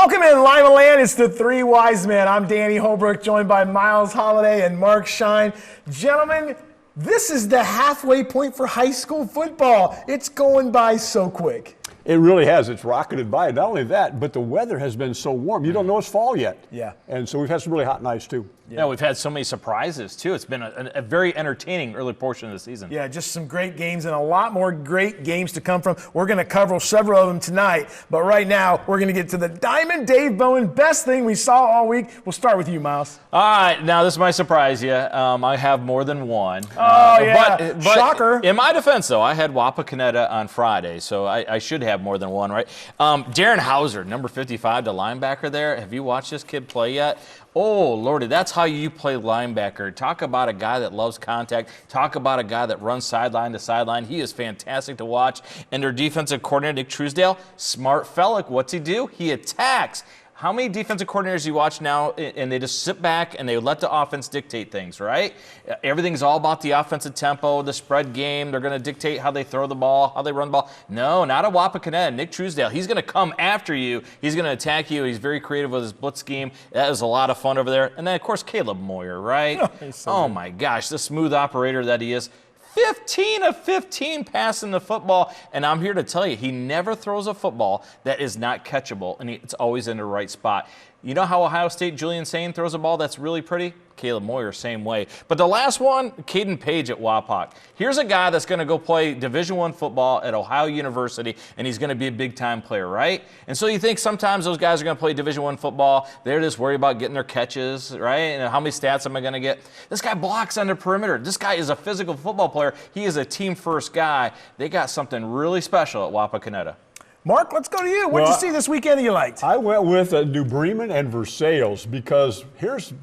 Welcome in Lima Land. It's the Three Wise Men. I'm Danny Holbrook, joined by Miles Holliday and Mark Shine. Gentlemen, this is the halfway point for high school football. It's going by so quick. It really has. It's rocketed by. Not only that, but the weather has been so warm. You don't know it's fall yet. Yeah. And so we've had some really hot nights, too. Yeah, we've had so many surprises, too. It's been a very entertaining early portion of the season. Yeah, just some great games and a lot more great games to come from. We're going to cover several of them tonight, but right now we're going to get to the Diamond Dave Bowen best thing we saw all week. We'll start with you, Miles. All right, now this might surprise you. I have more than one. Yeah, but shocker. In my defense, though, I had Wapakoneta on Friday, so I should have more than one, right? Darren Hauser, number 55, the linebacker there. Have you watched this kid play yet? Oh, Lordy, that's how you play linebacker. Talk about a guy that loves contact. Talk about a guy that runs sideline to sideline. He is fantastic to watch. And their defensive coordinator, Nick Truesdale, smart fella. What's he do? He attacks. How many defensive coordinators you watch now and they just sit back and they let the offense dictate things, right? Everything's all about the offensive tempo, the spread game. They're going to dictate how they throw the ball, how they run the ball. No, not a Wapakoneta. Nick Truesdale, he's going to come after you. He's going to attack you. He's very creative with his blitz scheme. That was a lot of fun over there. And then, of course, Caleb Moyer, right? Oh, my gosh, the smooth operator that he is. 15 of 15 passing the football, and I'm here to tell you, he never throws a football that is not catchable, and it's always in the right spot. You know how Ohio State Julian Sain throws a ball that's really pretty? Caleb Moyer, same way. But the last one, Caden Page at Wapak. Here's a guy that's going to go play Division I football at Ohio University, and he's going to be a big-time player, right? And so you think sometimes those guys are going to play Division I football. They're just worried about getting their catches, right? And how many stats am I going to get? This guy blocks on the perimeter. This guy is a physical football player. He is a team-first guy. They got something really special at Wapakoneta. Mark, let's go to you. What did you see this weekend that you liked? I went with New Bremen and Versailles because here's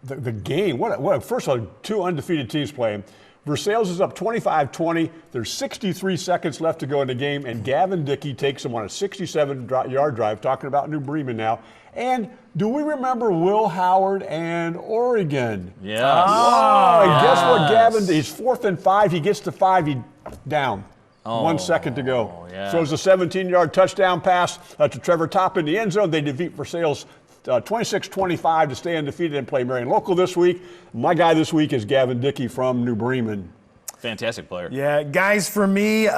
the game. First of all, two undefeated teams playing. Versailles is up 25-20. There's 63 seconds left to go in the game, and Gavin Dickey takes them on a 67-yard drive, talking about New Bremen now. And do we remember Will Howard and Oregon? Yes. Oh, and guess what, Gavin? He's 4th and 5. He gets to 5. He down. 1 second to go. Yeah. So it's a 17-yard touchdown pass to Trevor Topp in the end zone. They defeat Versailles 26-25 to stay undefeated and play Marion Local this week. My guy this week is Gavin Dickey from New Bremen. Fantastic player. Yeah, guys, for me,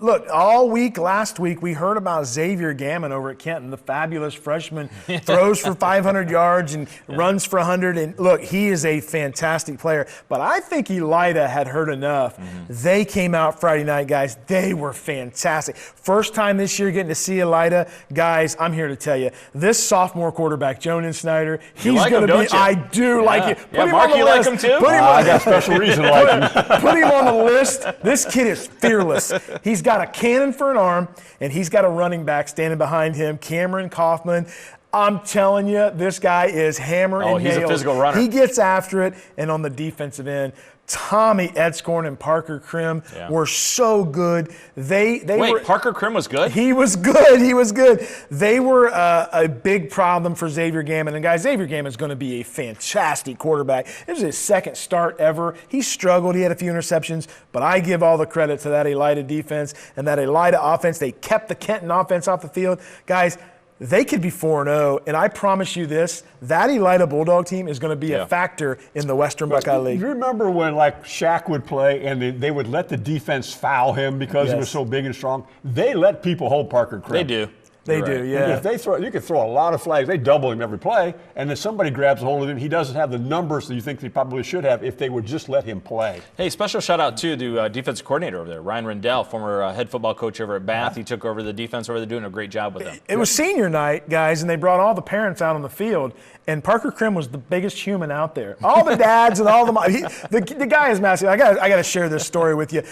look, all week last week we heard about Xavier Gammon over at Kenton, the fabulous freshman, throws for 500 yards and runs for 100. And look, he is a fantastic player. But I think Elida had heard enough. They came out Friday night, guys. They were fantastic. First time this year getting to see Elida. Guys, I'm here to tell you, this sophomore quarterback, Jonan Snyder, he's like going him, to be. don't you? I do like it. Yeah, Mark, you like him too? I got a special reason to like him. Put him on the list. This kid is fearless. He's got a cannon for an arm, and he's got a running back standing behind him, Cameron Kaufman. I'm telling you, this guy is hammer and nails. He's a physical runner. He gets after it, and on the defensive end, Tommy Edscorn and Parker Krim were so good. Wait, Parker Krim was good? He was good. He was good. They were a big problem for Xavier Gammon. And, guys, Xavier Gammon is going to be a fantastic quarterback. This is his second start ever. He struggled. He had a few interceptions. But I give all the credit to that Elida defense and that Elida offense. They kept the Kenton offense off the field. Guys, they could be 4-0, and I promise you this, that Elida Bulldog team is going to be a factor in the Western Buckeye League. You remember when, like, Shaq would play and they would let the defense foul him because he was so big and strong? They let people hold Parker Krim. They do. They do, yeah. If they throw, you can throw a lot of flags. They double him every play, and then somebody grabs a hold of him. He doesn't have the numbers that you think he probably should have if they would just let him play. Hey, special shout out too to defensive coordinator over there, Ryan Rendell, former head football coach over at Bath. He took over the defense over there, doing a great job with them. It was senior night, guys, and they brought all the parents out on the field, and Parker Krim was the biggest human out there. All the dads and all the moms. The guy is massive. I got to share this story with you.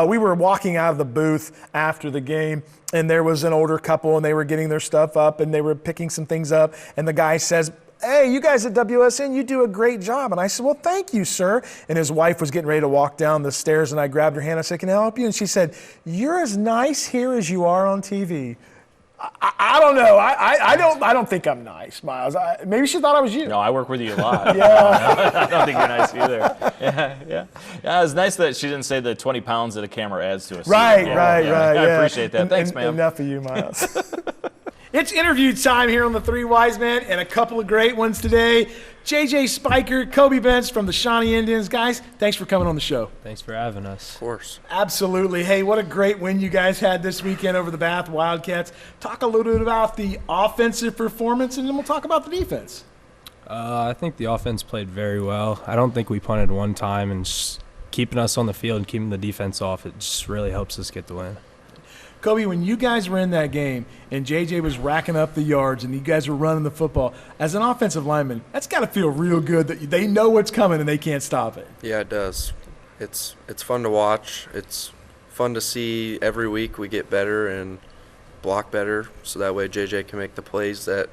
We were walking out of the booth after the game, and there was an older couple, and they were getting their stuff up, and they were picking some things up, and the guy says, "Hey, you guys at WSN, you do a great job." And I said, "Well, thank you, sir." And his wife was getting ready to walk down the stairs, and I grabbed her hand. I said, "Can I help you?" And she said, "You're as nice here as you are on TV." I don't know. I don't think I'm nice, Miles. Maybe she thought I was you. No, I work with you a lot. Yeah. I don't think you're nice either. Yeah. It's nice that she didn't say the 20 pounds that a camera adds to us. Right. I appreciate that. Thanks, ma'am. Enough of you, Miles. It's interview time here on the Three Wise Men, and a couple of great ones today. JJ Spyker, Kobe Bentz from the Shawnee Indians. Guys, thanks for coming on the show. Thanks for having us. Of course. Absolutely. Hey, what a great win you guys had this weekend over the Bath Wildcats. Talk a little bit about the offensive performance, and then we'll talk about the defense. I think the offense played very well. I don't think we punted one time, and just keeping us on the field and keeping the defense off, it just really helps us get the win. Kobe, when you guys were in that game and JJ was racking up the yards and you guys were running the football, as an offensive lineman, that's got to feel real good that they know what's coming and they can't stop it. Yeah, it does. It's fun to watch. It's fun to see every week we get better and block better, so that way JJ can make the plays that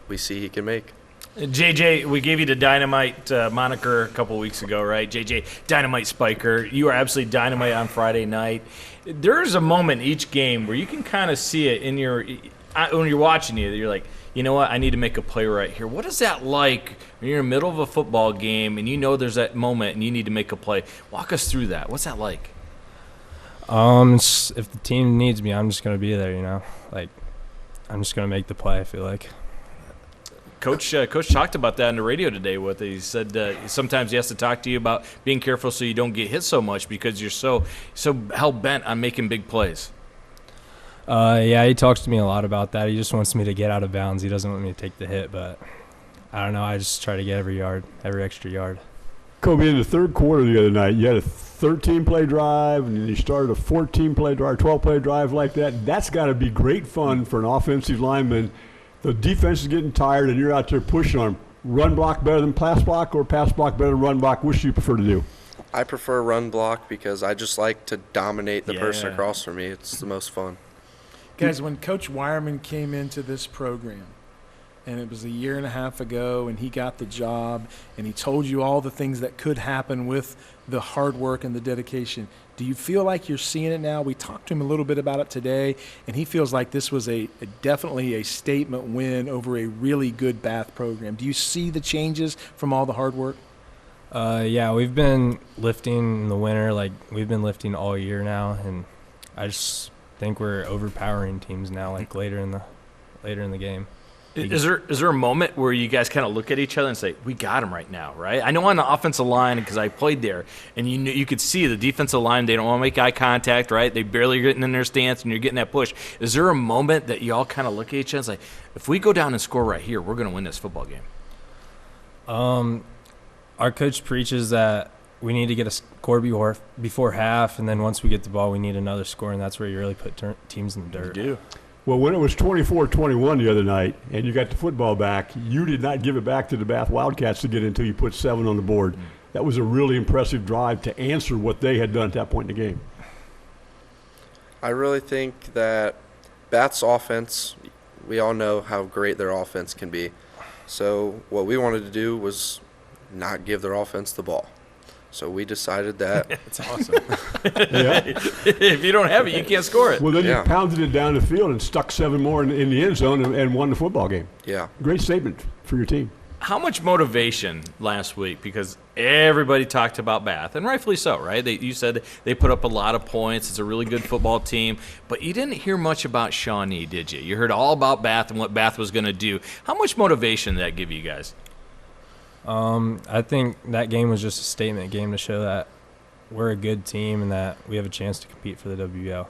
we see he can make. JJ, we gave you the Dynamite moniker a couple weeks ago, right? JJ, Dynamite Spyker. You are absolutely dynamite on Friday night. There's a moment each game where you can kind of see it in when you're watching it. You're like, you know what? I need to make a play right here. What is that like when you're in the middle of a football game and you know there's that moment and you need to make a play? Walk us through that. What's that like? If the team needs me, I'm just going to be there, Like, I'm just going to make the play, I feel like. Coach talked about that on the radio today. He said sometimes he has to talk to you about being careful so you don't get hit so much because you're so hell bent on making big plays. Yeah, he talks to me a lot about that. He just wants me to get out of bounds. He doesn't want me to take the hit, but I don't know. I just try to get every extra yard. Kobe, in the third quarter the other night, you had a 13-play drive, and then you started a 14-play drive, 12-play drive like that. That's got to be great fun for an offensive lineman. The defense is getting tired, and you're out there pushing on them. Run block better than pass block, or pass block better than run block? Which do you prefer to do? I prefer run block because I just like to dominate the person across from me. It's the most fun. Guys, when Coach Wireman came into this program, and it was a year and a half ago, and he got the job, and he told you all the things that could happen with the hard work and the dedication, do you feel like you're seeing it now? We talked to him a little bit about it today, and he feels like this was definitely a statement win over a really good Bath program. Do you see the changes from all the hard work? Yeah, we've been lifting in the winter. Like, we've been lifting all year now, and I just think we're overpowering teams now, like later in the game. Is there a moment where you guys kind of look at each other and say, we got him right now, right? I know on the offensive line, because I played there, and you could see the defensive line, they don't want to make eye contact, right? They barely getting in their stance, and you're getting that push. Is there a moment that you all kind of look at each other and say, if we go down and score right here, we're going to win this football game? Our coach preaches that we need to get a score before half, and then once we get the ball, we need another score, and that's where you really put teams in the dirt. You do. Well, when it was 24-21 the other night and you got the football back, you did not give it back to the Bath Wildcats to get until you put 7 on the board. That was a really impressive drive to answer what they had done at that point in the game. I really think that Bath's offense, we all know how great their offense can be. So what we wanted to do was not give their offense the ball. So we decided that. It's awesome. If you don't have it, you can't score it. Well, then you pounded it down the field and stuck 7 more in the end zone and won the football game. Yeah. Great statement for your team. How much motivation last week? Because everybody talked about Bath, and rightfully so, right? You said they put up a lot of points. It's a really good football team. But you didn't hear much about Shawnee, did you? You heard all about Bath and what Bath was going to do. How much motivation did that give you guys? I think that game was just a statement game to show that we're a good team and that we have a chance to compete for the WBL.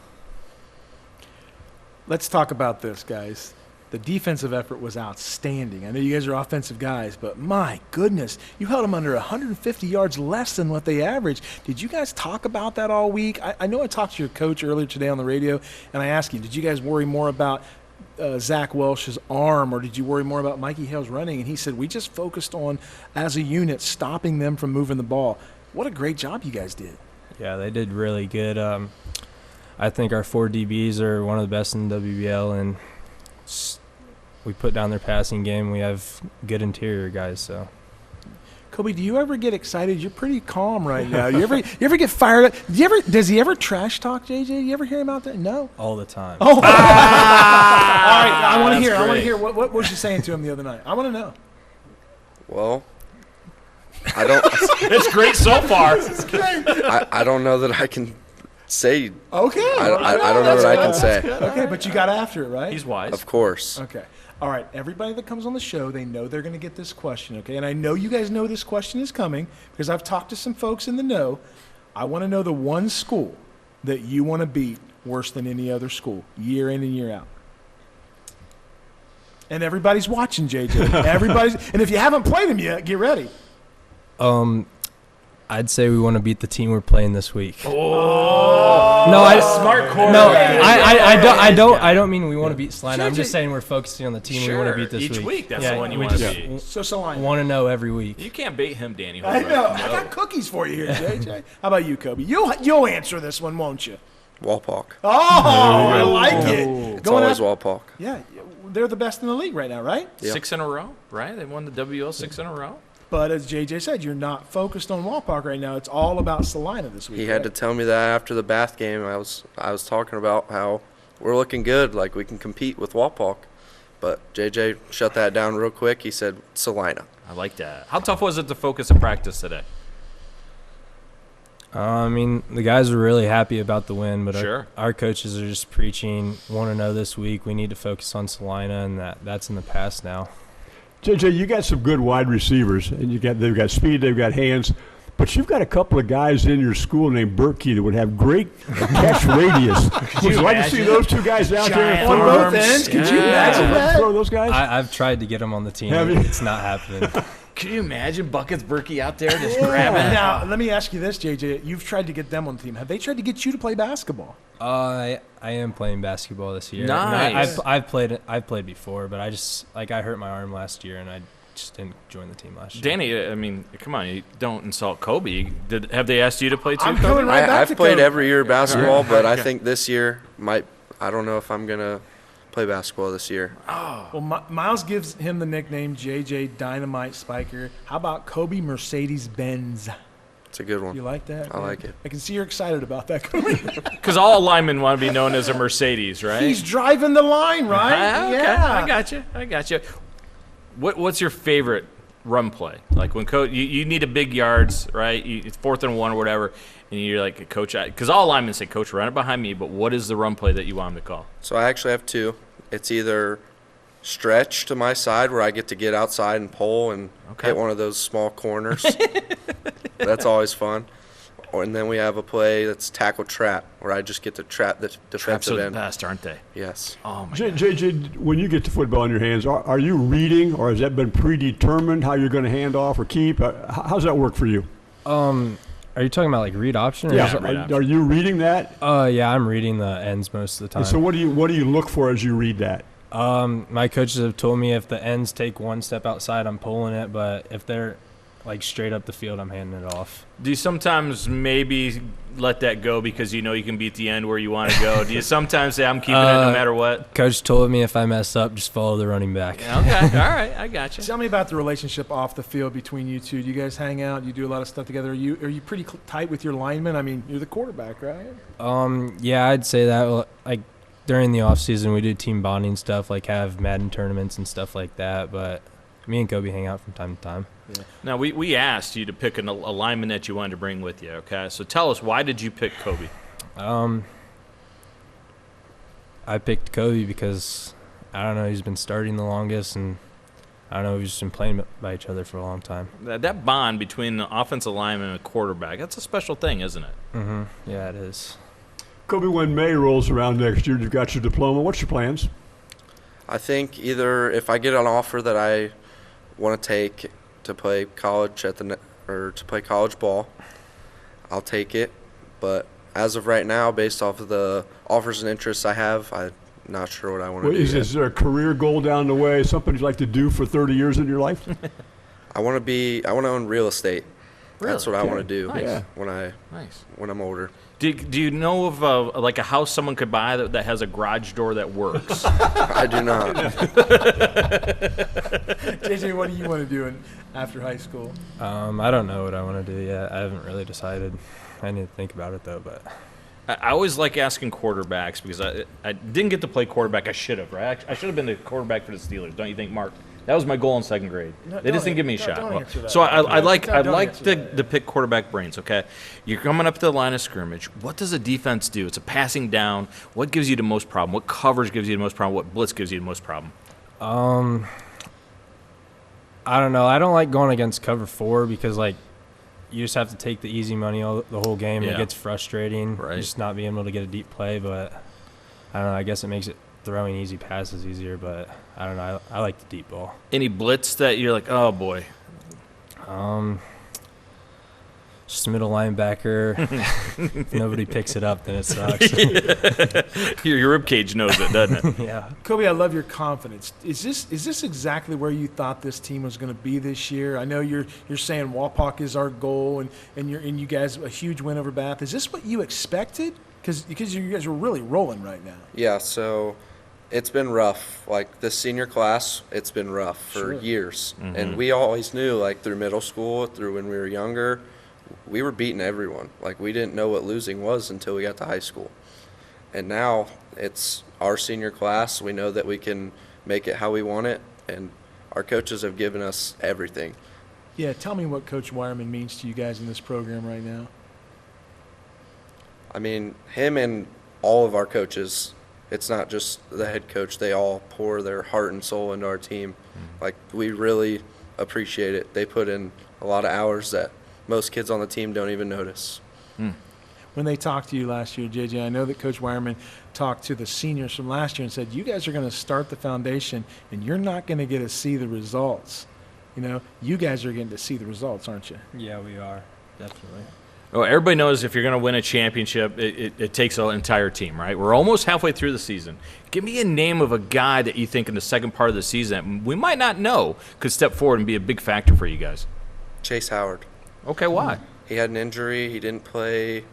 Let's talk about this, guys. The defensive effort was outstanding. I know you guys are offensive guys, but my goodness, you held them under 150 yards less than what they averaged. Did you guys talk about that all week? I know I talked to your coach earlier today on the radio, and I asked him, did you guys worry more about Zach Welsh's arm, or did you worry more about Mikey Hale's running? And he said, we just focused on, as a unit, stopping them from moving the ball. What a great job you guys did. Yeah, they did really good. I think our 4 DBs are one of the best in the WBL, and we put down their passing game. We have good interior guys, so. Kobe, do you ever get excited? You're pretty calm right now. You ever get fired up? Does he ever trash talk, JJ? You ever hear him out there? No. All the time. Oh. All right, I want to hear. Great. I want to hear. What was you saying to him the other night? I want to know. Well, I don't. It's great so far. I don't know that I can Say, Okay. I don't know what I can say. Okay, but you got after it, right? He's wise. Of course. Okay. All right. Everybody that comes on the show, they know they're going to get this question, okay? And I know you guys know this question is coming because I've talked to some folks in the know. I want to know the one school that you want to beat worse than any other school, year in and year out. And everybody's watching, JJ. And if you haven't played them yet, get ready. I'd say we want to beat the team we're playing this week. No, smart quarterback. No, I don't mean we want to beat Salina. I'm just saying we're focusing on the team we want to beat this Each week. week, that's the one you want to beat. So Salina. Want to know every week. You can't beat him, Danny. I Holbrook. know. I got cookies for you here, JJ. How about you, Kobe? You'll answer this one, won't you? Walpock. Oh, I like it. It's always Walpock. Yeah, they're the best in the league right now, right? Yep. 6 in a row, right? They won the WL 6 in a row. But as JJ said, you're not focused on Walpock right now. It's all about Salina this week. He had to tell me that after the Bath game. I was talking about how we're looking good, like we can compete with Walpock. But JJ shut that down real quick. He said Salina. I like that. How tough was it to focus in practice today? I mean, the guys were really happy about the win, but Sure. our coaches are just preaching, want to know this week, we need to focus on Salina, and that's in the past now. JJ, you got some good wide receivers, and they've got speed, they've got hands, but you've got a couple of guys in your school named Berkey that would have great catch radius. Would you like to see those two guys out there on both ends? Could you imagine that? throw those guys? I've tried to get them on the team. Have you? It's not happening. Can you imagine Buckets Berkey out there just grabbing it? Now, let me ask you this, JJ. You've tried to get them on the team. Have they tried to get you to play basketball? I am playing basketball this year. Nice. I've played before, but I hurt my arm last year, and I just didn't join the team last year. Danny, I mean, come on, you don't insult Kobe. Have they asked you to play too, I'm Kobe? coming right back I've to played Kobe. every year basketball, but I Okay. think this year I don't know if I'm going to play basketball this year. Well, Miles gives him the nickname JJ Dynamite Spyker. How about Kobe Mercedes-Benz? It's a good one. You like that? I like it. I can see you're excited about that, Kobe. Because all linemen want to be known as a Mercedes, right? He's driving the line, right? Okay. Yeah. I got you. What's your favorite run play? Like when coach, you need a big yards, right? It's 4th and 1 or whatever, and you're like, Coach, because all linemen say, Coach, run it behind me, but what is the run play that you want him to call? So I actually have two. It's either stretch to my side where I get to get outside and pull and hit one of those small corners. That's always fun. And then we have a play that's tackle trap where I just get to trap the Traps defensive are the end. best, aren't they? Yes. Oh, my God. JJ, when you get the football in your hands, are you reading, or has that been predetermined how you're going to hand off or keep? How's that work for you? Are you talking about like read option? Or Yeah. is it- Are you reading that? Yeah, I'm reading the ends most of the time. And so what do you look for as you read that? My coaches have told me if the ends take one step outside, I'm pulling it, but if they're like straight up the field, I'm handing it off. Do you sometimes maybe let that go because you know you can be at the end where you want to go? Do you sometimes say, I'm keeping it no matter what? Coach told me if I mess up, just follow the running back. Okay, all right, I got you. Tell me about the relationship off the field between you two. Do you guys hang out? You do a lot of stuff together. Are you pretty tight with your linemen? I mean, you're the quarterback, right? Yeah, I'd say that. Like during the off season, we do team bonding stuff, like have Madden tournaments and stuff like that. But me and Kobe hang out from time to time. Yeah. Now, we asked you to pick a lineman that you wanted to bring with you, okay? So tell us, why did you pick Kobe? I picked Kobe because, I don't know, he's been starting the longest, and I don't know, we've just been playing by each other for a long time. That bond between the offensive lineman and a quarterback, that's a special thing, isn't it? Mm-hmm. Yeah, it is. Kobe, when May rolls around next year, you've got your diploma. What's your plans? I think either if I get an offer that I want to take to play college or to play college ball, I'll take it. But as of right now, based off of the offers and interests I have, I'm not sure what I want to do. Is there a career goal down the way, something you'd like to do for 30 years in your life? I want to own real estate. That's what I want to do Nice. when I'm older. Do you know of like a house someone could buy that has a garage door that works? I do not. JJ, what do you want to do after high school? I don't know what I want to do yet. I haven't really decided. I need to think about it, though, but I always like asking quarterbacks because I didn't get to play quarterback. I should have, right? I should have been the quarterback for the Steelers. Don't you think, Mark? That was my goal in second grade. No, They just don't didn't give me a don't- shot. don't Well, answer that. so I like Don't answer the that. pick quarterback brains. Okay, you're coming up to the line of scrimmage. What does a defense do? It's a passing down. What gives you the most problem? What coverage gives you the most problem? What blitz gives you the most problem? I don't know. I don't like going against cover 4 because like you just have to take the easy money the whole game. Yeah. It gets frustrating, Right. just not being able to get a deep play. But I don't know. I guess it makes it throwing easy passes easier. But I don't know. I like the deep ball. Any blitz that you're like, oh boy, Just middle linebacker. If nobody picks it up, then it sucks. your rib cage knows it, doesn't it? Yeah. Kobe, I love your confidence. Is this exactly where you thought this team was going to be this year? I know you're saying Wapak is our goal, and you guys a huge win over Bath. Is this what you expected? Because you guys are really rolling right now. Yeah, so it's been rough. Like this senior class, it's been rough for Sure. years. And we always knew, like through middle school, through when we were younger, we were beating everyone. Like we didn't know what losing was until we got to high school. And now it's our senior class. We know that we can make it how we want it, and our coaches have given us everything. Yeah, tell me what Coach Wireman means to you guys in this program right now. I mean, him and all of our coaches, it's not just the head coach. They all pour their heart and soul into our team. Like, we really appreciate it. They put in a lot of hours that most kids on the team don't even notice. When they talked to you last year, JJ, I know that Coach Wireman talked to the seniors from last year and said, you guys are going to start the foundation, and you're not going to get to see the results. You know, you guys are getting to see the results, aren't you? Yeah, we are. Definitely. Well, everybody knows if you're going to win a championship, it takes an entire team, right? We're almost halfway through the season. Give me a name of a guy that you think in the second part of the season that we might not know could step forward and be a big factor for you guys. Chase Howard. Okay, why? He had an injury. He didn't play.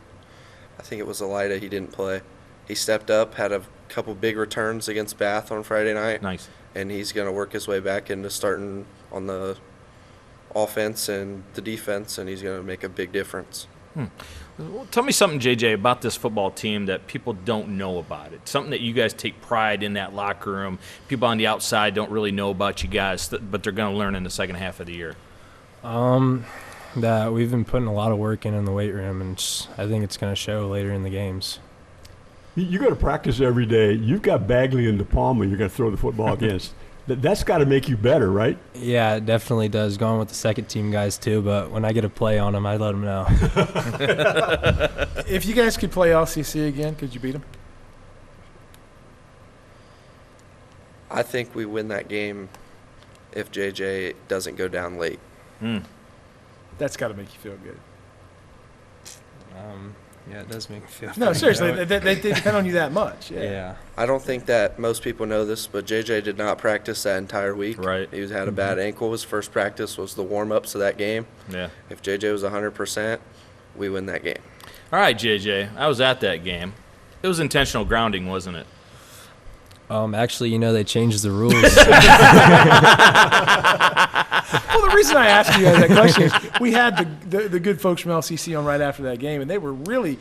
I think it was Elida. He didn't play. He stepped up, had a couple big returns against Bath on Friday night. Nice. And he's going to work his way back into starting on the offense and the defense, and he's going to make a big difference. Well, tell me something, JJ, about this football team that people don't know about it. Something that you guys take pride in that locker room. People on the outside don't really know about you guys, but they're going to learn in the second half of the year. That we've been putting a lot of work in the weight room, and I think it's going to show later in the games. You go to practice every day. You've got Bagley and DePalma you're going to throw the football against. That's got to make you better, right? Yeah, it definitely does. Going with the second team guys too, but when I get a play on them, I let them know. If you guys could play LCC again, could you beat them? I think we win that game if JJ doesn't go down late. That's got to make you feel good. Yeah, it does make me feel. No, pretty seriously, good. they depend on you that much. Yeah. I don't think that most people know this, but JJ did not practice that entire week. Right. He had a bad ankle. His first practice was the warm-ups of that game. Yeah. If JJ was 100%, we win that game. All right, JJ, I was at that game. It was intentional grounding, wasn't it? Actually, they changed the rules. Well, the reason I asked you guys that question is we had the good folks from LCC on right after that game, and they were really,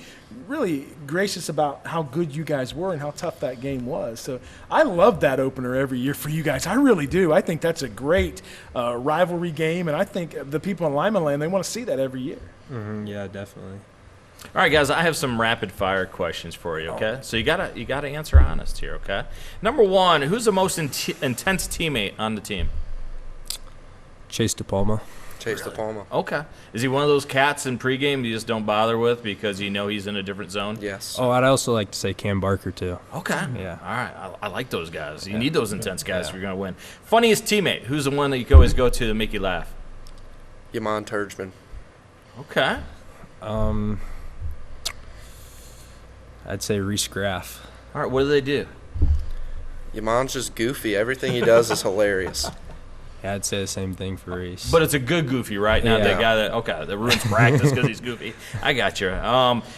really gracious about how good you guys were and how tough that game was. So I love that opener every year for you guys. I really do. I think that's a great rivalry game, and I think the people in Lyman Land, they want to see that every year. Yeah, definitely. All right, guys, I have some rapid fire questions for you, okay? So you gotta answer honest here, okay? Number one, who's the most intense teammate on the team? Chase DePalma. Chase DePalma. Okay. Is he one of those cats in pregame you just don't bother with because you know he's in a different zone? Yes. Oh, I'd also like to say Cam Barker too. Okay. Yeah. All right. I like those guys. You need those intense guys if you're going to win. Funniest teammate. Who's the one that you can always go to make you laugh? Yaman Turgeman. Okay. I'd say Reese Graff. All right. What do they do? Yaman's just goofy. Everything he does is hilarious. Yeah, I'd say the same thing for Reese. But it's a good goofy, right? Not that guy that ruins practice because he's goofy. I got you.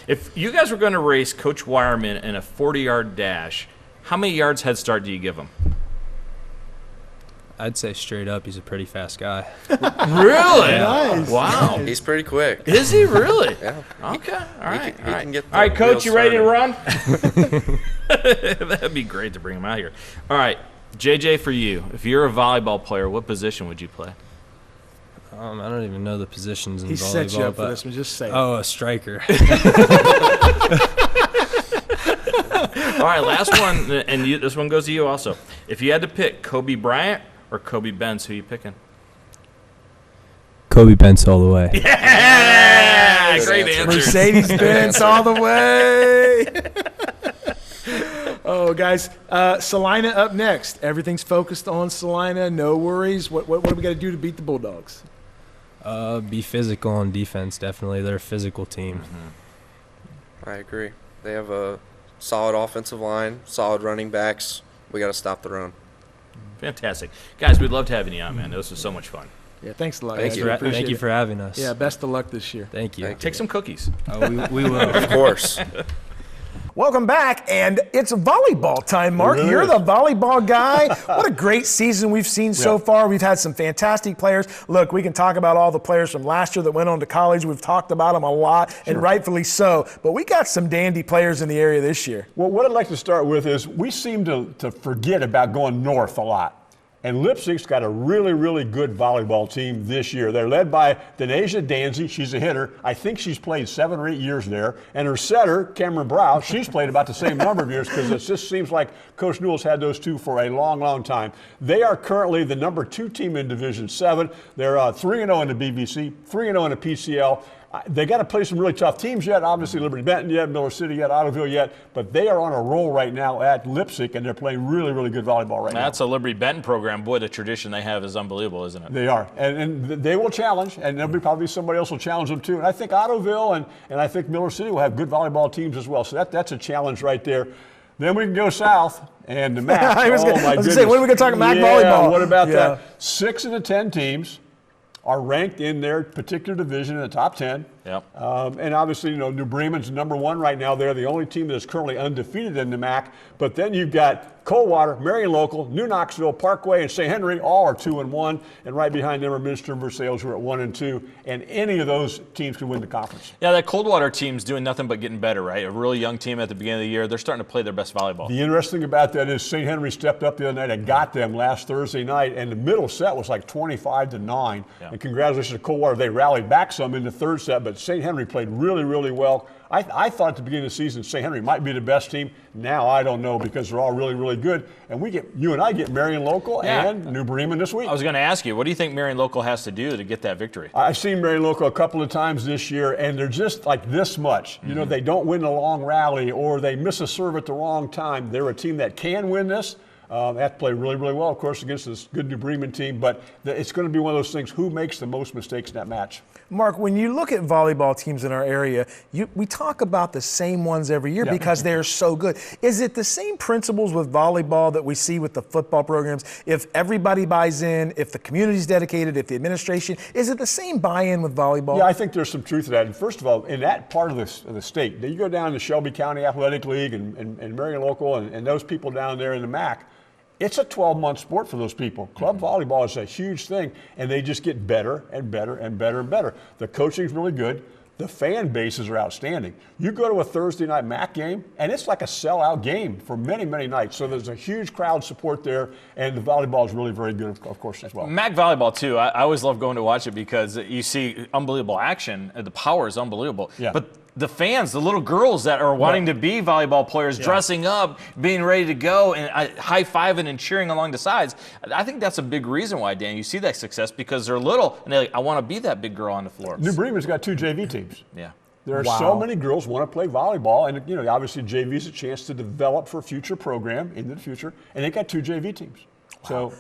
If you guys were going to race Coach Wireman in a 40-yard dash, how many yards head start do you give him? I'd say straight up, he's a pretty fast guy. Really? Nice. Wow. He's pretty quick. Is he really? Yeah. Okay. All right. He can get the All right, Coach, wheels you ready to started. run? That'd be great to bring him out here. All right. JJ, for you, if you're a volleyball player, what position would you play? I don't even know the positions in He volleyball. set you up for but- this one. Just say it. Oh, a striker. All right, last one, and this one goes to you also. If you had to pick Kobe Bryant or Kobe Bentz, who are you picking? Kobe Bentz all the way. Yeah, Good great answer. answer. Mercedes-Benz all the way. Oh, guys, Salina up next. Everything's focused on Salina. No worries. What do we got to do to beat the Bulldogs? Be physical on defense, definitely. They're a physical team. I agree. They have a solid offensive line, solid running backs. We got to stop the run. Fantastic. Guys, we'd love to have you on, man. This was so much fun. Yeah, thanks a lot. Thank guys. you. We appreciate Thank you it. for having us. Yeah, best of luck this year. Thank you. Thank Take some cookies. Oh, we will. Of course. Welcome back, and it's volleyball time, Mark. really You're is. the volleyball guy. What a great season we've seen so far. We've had some fantastic players. Look, we can talk about all the players from last year that went on to college. We've talked about them a lot, and rightfully so. But we got some dandy players in the area this year. Well, what I'd like to start with is we seem to forget about going north a lot. And Lipsick's got a really, really good volleyball team this year. They're led by Denasia Danzy. She's a hitter. I think she's played 7 or 8 years there. And her setter, Cameron Brow, she's played about the same number of years because it just seems like Coach Newell's had those two for a long, long time. They are currently the number 2 team in Division 7. They're 3-0 in the BBC, 3-0 in the PCL. They got to play some really tough teams yet. Obviously, Liberty Benton yet, Miller City yet, Ottoville yet. But they are on a roll right now at Lipsick, and they're playing really, really good volleyball right now. That's a Liberty Benton program. Boy, the tradition they have is unbelievable, isn't it? They are, and they will challenge, and there'll be probably somebody else will challenge them too. And I think Ottoville and I think Miller City will have good volleyball teams as well. So that's a challenge right there. Then we can go south and the MAC. I was oh gonna- my I was gonna goodness! say, when are we gonna talk MAC volleyball? What about Yeah. that? 6 of the 10 teams are ranked in their particular division in the top 10. Yep. And obviously, New Bremen's number 1 right now. They're the only team that is currently undefeated in the MAC. But then you've got Coldwater, Marion Local, New Knoxville, Parkway, and St. Henry. All are 2-1, and right behind them are Minster and Versailles, who are at 1-2. And any of those teams can win the conference. Yeah, that Coldwater team's doing nothing but getting better, right? A really young team at the beginning of the year. They're starting to play their best volleyball. The interesting thing about that is St. Henry stepped up the other night and got them last Thursday night, and the middle set was like 25-9. Yeah. And congratulations to Coldwater. They rallied back some in the third set, but St. Henry played really, really well. I thought at the beginning of the season St. Henry might be the best team. Now I don't know because they're all really, really good. And you and I get Marion Local and New Bremen this week. I was going to ask you, what do you think Marion Local has to do to get that victory? I've seen Marion Local a couple of times this year, and they're just like this much. They don't win a long rally or they miss a serve at the wrong time. They're a team that can win this. They have to play really, really well, of course, against this good New Bremen team. But it's going to be one of those things, who makes the most mistakes in that match? Mark, when you look at volleyball teams in our area, we talk about the same ones every year because they're so good. Is it the same principles with volleyball that we see with the football programs? If everybody buys in, if the community's dedicated, if the administration, is it the same buy-in with volleyball? Yeah, I think there's some truth to that. And first of all, in that part of the state, you go down to Shelby County Athletic League and Marion Local and those people down there in the MAC, it's a 12-month sport for those people. Club volleyball is a huge thing, and they just get better and better and better and better. The coaching's really good. The fan bases are outstanding. You go to a Thursday night MAC game, and it's like a sellout game for many, many nights. So there's a huge crowd support there, and the volleyball is really very good, of course, as well. MAC volleyball, too. I always love going to watch it because you see unbelievable action. The power is unbelievable. Yeah. But the fans, the little girls that are wanting to be volleyball players, dressing up, being ready to go, and high-fiving and cheering along the sides, I think that's a big reason why, Dan, you see that success because they're little, and they're like, I want to be that big girl on the floor. New Bremen's got 2 JV teams. Yeah. There are so many girls want to play volleyball, and obviously JV is a chance to develop for a future program into the future, and they got 2 JV teams. So,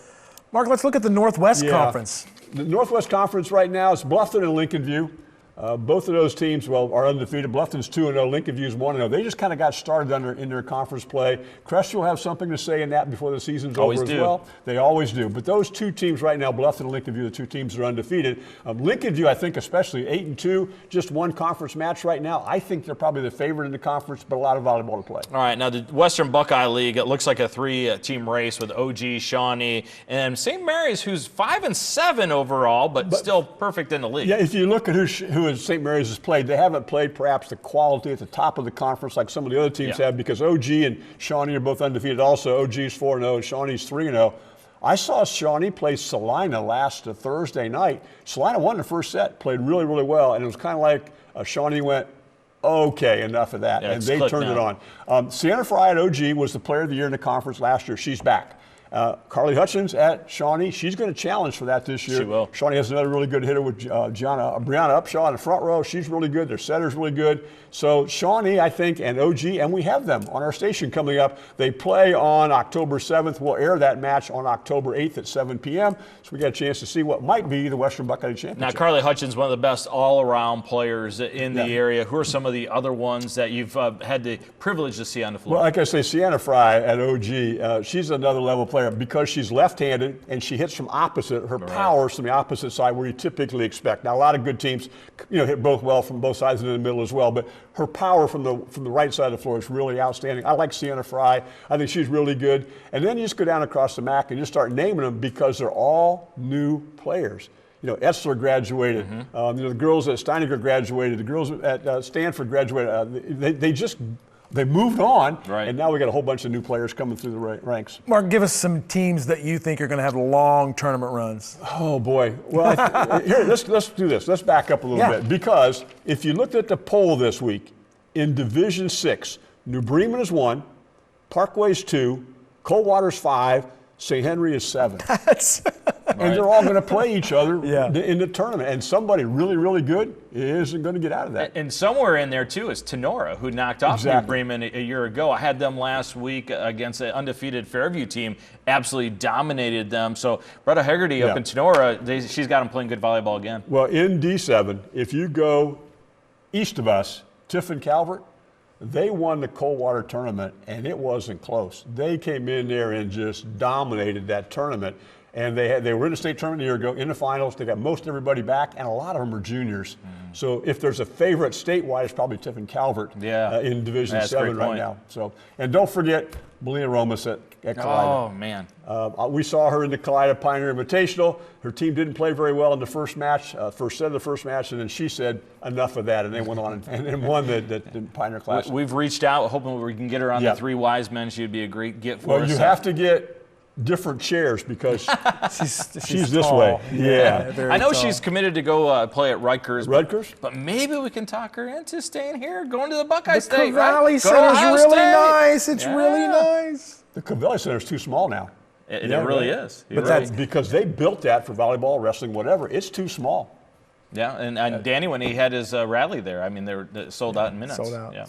Mark, let's look at the Northwest Conference. The Northwest Conference right now is Bluffton and Lincoln View. Both of those teams, are undefeated. Bluffton's 2-0, Lincoln View's 1-0. They just kind of got started in their conference play. Crest will have something to say in that before the season's over as well. They always do. But those 2 teams right now, Bluffton and Lincoln View, the 2 teams that are undefeated. Lincoln View, I think, especially 8-2, just 1 conference match right now. I think they're probably the favorite in the conference, but a lot of volleyball to play. All right, now the Western Buckeye League, it looks like a 3-team race with OG, Shawnee, and St. Mary's, who's 5-7 overall, but still perfect in the league. Yeah, if you look at who who St. Mary's has played, they haven't played perhaps the quality at the top of the conference like some of the other teams have, because OG and Shawnee are both undefeated also. OG's 4-0 and Shawnee's 3-0. I saw Shawnee play Salina last Thursday night. Salina won the first set, played really, really well, and it was kind of like Shawnee went, okay, enough of that, and they turned it on. Sienna Fry at OG was the player of the year in the conference last year. She's back. Carly Hutchins at Shawnee, she's going to challenge for that this year. She will. Shawnee has another really good hitter with Brianna Upshaw in the front row. She's really good. Their setter's really good. So Shawnee, I think, and OG, and we have them on our station coming up. They play on October 7th. We'll air that match on October 8th at 7 p.m. So we got a chance to see what might be the Western Buckeye Championship. Now, Carly Hutchins, one of the best all-around players in the area. Who are some of the other ones that you've had the privilege to see on the floor? Well, like I say, Sienna Fry at OG, she's another level player because she's left-handed and she hits from opposite. Her power is from the opposite side where you typically expect. Now, a lot of good teams, hit both well from both sides and in the middle as well, but her power from the right side of the floor is really outstanding. I like Sienna Fry. I think she's really good. And then you just go down across the MAC and just start naming them because they're all new players. Etzler graduated. The girls at Steininger graduated. The girls at Stanford graduated. They moved on, and now we got a whole bunch of new players coming through the ranks. Mark, give us some teams that you think are going to have long tournament runs. Oh, boy. Well, here, let's do this. Let's back up a little bit. Because if you looked at the poll this week, in Division 6, New Bremen is 1, Parkway's 2, Coldwater's 5, St. Henry is 7. And they're all going to play each other in the tournament. And somebody really, really good isn't going to get out of that. And somewhere in there, too, is Tenora, who knocked off New Bremen a year ago. I had them last week against an undefeated Fairview team. Absolutely dominated them. So Bretta Hegarty up in Tenora, she's got them playing good volleyball again. Well, in D7, if you go east of us, Tiffin Calvert, they won the Coldwater tournament, and it wasn't close. They came in there and just dominated that tournament. And they were in the state tournament a year ago, in the finals. They got most everybody back, and a lot of them are juniors. So if there's a favorite statewide, it's probably Tiffin Calvert in Division 7 right now. So, and don't forget Melina Romas at Kalida. Oh, man. We saw her in the Kalida Pioneer Invitational. Her team didn't play very well in the first match, first set of the first match, and then she said, enough of that, and they went on and won the Pioneer Classic. We've reached out, hoping we can get her on the Three Wise Men. She would be a great get for us. Well, you have to get different chairs because she's this tall. way. I know she's committed to go play at Rutgers. But maybe we can talk her into staying here, going to the Buckeye State. The Valley Center's really nice. It's really nice. The Cavelli Center's too small now. It really is. But that's because they built that for volleyball, wrestling, whatever. It's too small. Yeah, and Danny, when he had his rally there, I mean, they were sold out in minutes. Sold out, yeah.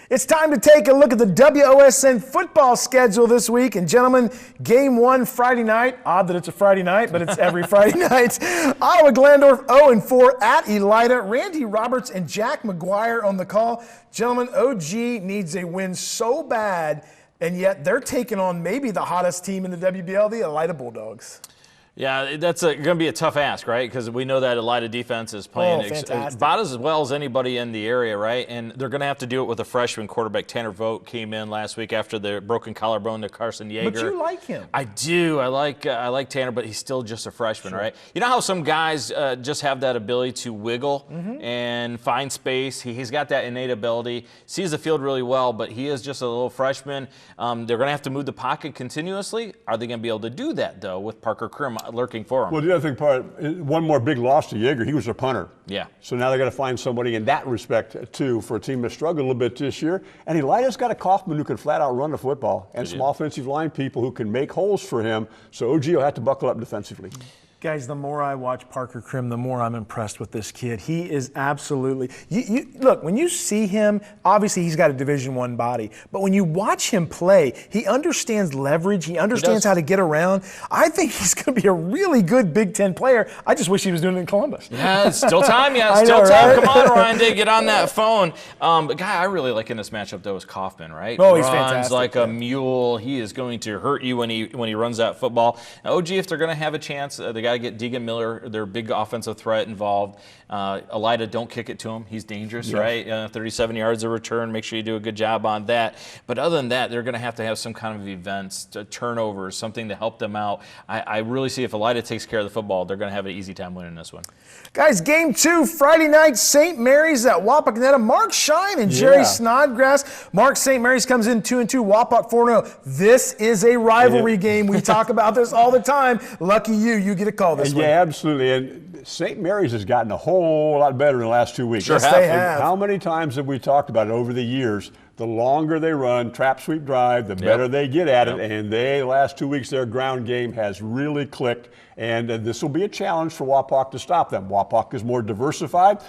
It's time to take a look at the WOSN football schedule this week. And gentlemen, game 1 Friday night. Odd that it's a Friday night, but it's every Friday night. Iowa Glandorf 0-4 at Elida. Randy Roberts and Jack McGuire on the call. Gentlemen, OG needs a win so bad, and yet they're taking on maybe the hottest team in the WBL, the Elida Bulldogs. Yeah, that's going to be a tough ask, right? Because we know that Elida defense is playing about as well as anybody in the area, right? And they're going to have to do it with a freshman quarterback. Tanner Vogt came in last week after the broken collarbone to Carson Yeager. But you like him. I do. I like Tanner, but he's still just a freshman, right? You know how some guys just have that ability to wiggle and find space? He's got that innate ability. Sees the field really well, but he is just a little freshman. They're going to have to move the pocket continuously. Are they going to be able to do that, though, with Parker Krim lurking for him? Well, the other thing one more big loss to Yeager. He was a punter. Yeah. So now they got to find somebody in that respect too for a team that struggled a little bit this year. And Elida's got a Kaufman who can flat out run the football and some offensive line people who can make holes for him. So OG will have to buckle up defensively. Guys, the more I watch Parker Krim, the more I'm impressed with this kid. He is absolutely look, when you see him, obviously he's got a Division I body, but when you watch him play, he understands leverage, he understands how to get around. I think he's going to be a really good Big Ten player. I just wish he was doing it in Columbus. Yeah, it's still time, still time. Right? Come on, Ryan Day, get on that phone. But guy I really like in this matchup, though, is Kaufman, right? Oh, he's runs fantastic. Like a mule. He is going to hurt you when he runs that football. Now, OG, if they're going to have a chance, they got got to get Deegan Miller, their big offensive threat, involved. Elida, don't kick it to him. He's dangerous, right? 37 yards of return. Make sure you do a good job on that. But other than that, they're going to have some kind of events, turnovers, something to help them out. I really see if Elida takes care of the football, they're going to have an easy time winning this one. Guys, game 2, Friday night, St. Mary's at Wapakoneta. Mark Shine and Jerry Snodgrass. Mark St. Mary's comes in 2-2, Wapak 4-0. This is a rivalry game. We talk about this all the time. Lucky you get a call this week. Yeah, absolutely. And St. Mary's has gotten a whole lot better in the last 2 weeks. Sure Yes, they have. How many times have we talked about it over the years? The longer they run, trap, sweep, drive, the better they get at it. And the last 2 weeks, their ground game has really clicked. And this will be a challenge for Wapak to stop them. Wapak is more diversified.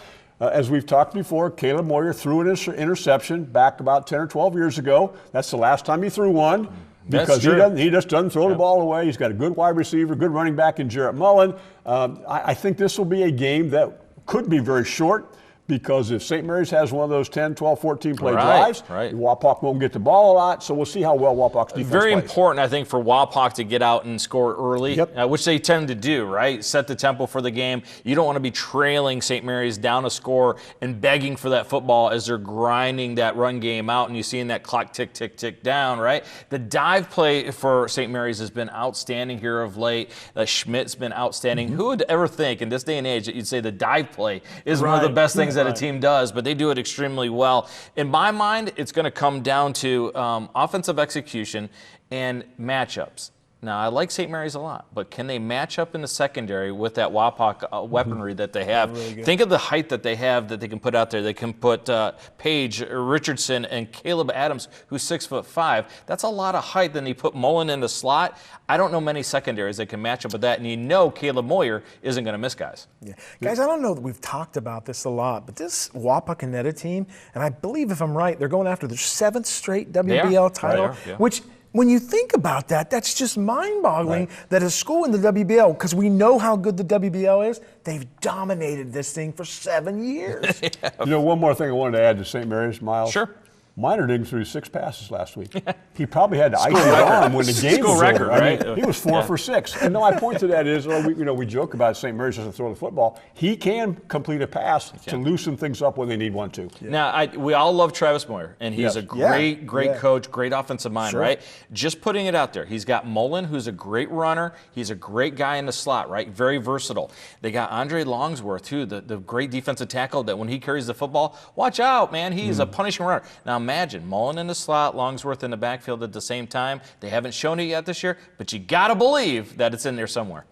As we've talked before, Caleb Moyer threw an interception back about 10 or 12 years ago. That's the last time he threw one. Because he just doesn't throw the ball away. He's got a good wide receiver, good running back in Jarrett Mullen. I think this will be a game that could be very short, because if St. Mary's has one of those 10, 12, 14 play drives, Wapak won't get the ball a lot, so we'll see how well Wapak's defense Very plays. important, I think, for Wapak to get out and score early, which they tend to do, right? Set the tempo for the game. You don't want to be trailing St. Mary's down a score and begging for that football as they're grinding that run game out, and you're seeing that clock tick, tick, tick down, right? The dive play for St. Mary's has been outstanding here of late. Schmidt's been outstanding. Who would ever think in this day and age that you'd say the dive play is one of the best things that a team does, but they do it extremely well. In my mind, it's going to come down to offensive execution and matchups. Now, I like St. Mary's a lot, but can they match up in the secondary with that Wapak weaponry that they have? Really think of the height that they have that they can put out there. They can put Paige Richardson and Caleb Adams, who's 6'5". That's a lot of height. Then you put Mullen in the slot. I don't know many secondaries that can match up with that, and you know Caleb Moyer isn't going to miss guys. Yeah. Guys, I don't know that we've talked about this a lot, but this Wapakoneta team, and I believe if I'm right, they're going after their 7th straight WBL title, which – when you think about that, that's just mind-boggling that a school in the WBL, because we know how good the WBL is, they've dominated this thing for 7 years. You know, one more thing I wanted to add to St. Mary's, Miles. Sure. Minor Diggs threw 6 passes last week. He probably had to ice his arm when the game was record, over. right? I mean, he was 4 for 6. And my point to that is, we joke about St. Mary's doesn't throw the football. He can complete a pass to loosen things up when they need one to. Yeah. Now, we all love Travis Moyer, and he's a great coach, great offensive mind, right? Just putting it out there. He's got Mullen, who's a great runner. He's a great guy in the slot, right? Very versatile. They got Andre Longsworth, too, the great defensive tackle that when he carries the football, watch out, man. He's a punishing runner. Now, imagine Mullen in the slot, Longsworth in the backfield at the same time. They haven't shown it yet this year, but you got to believe that it's in there somewhere.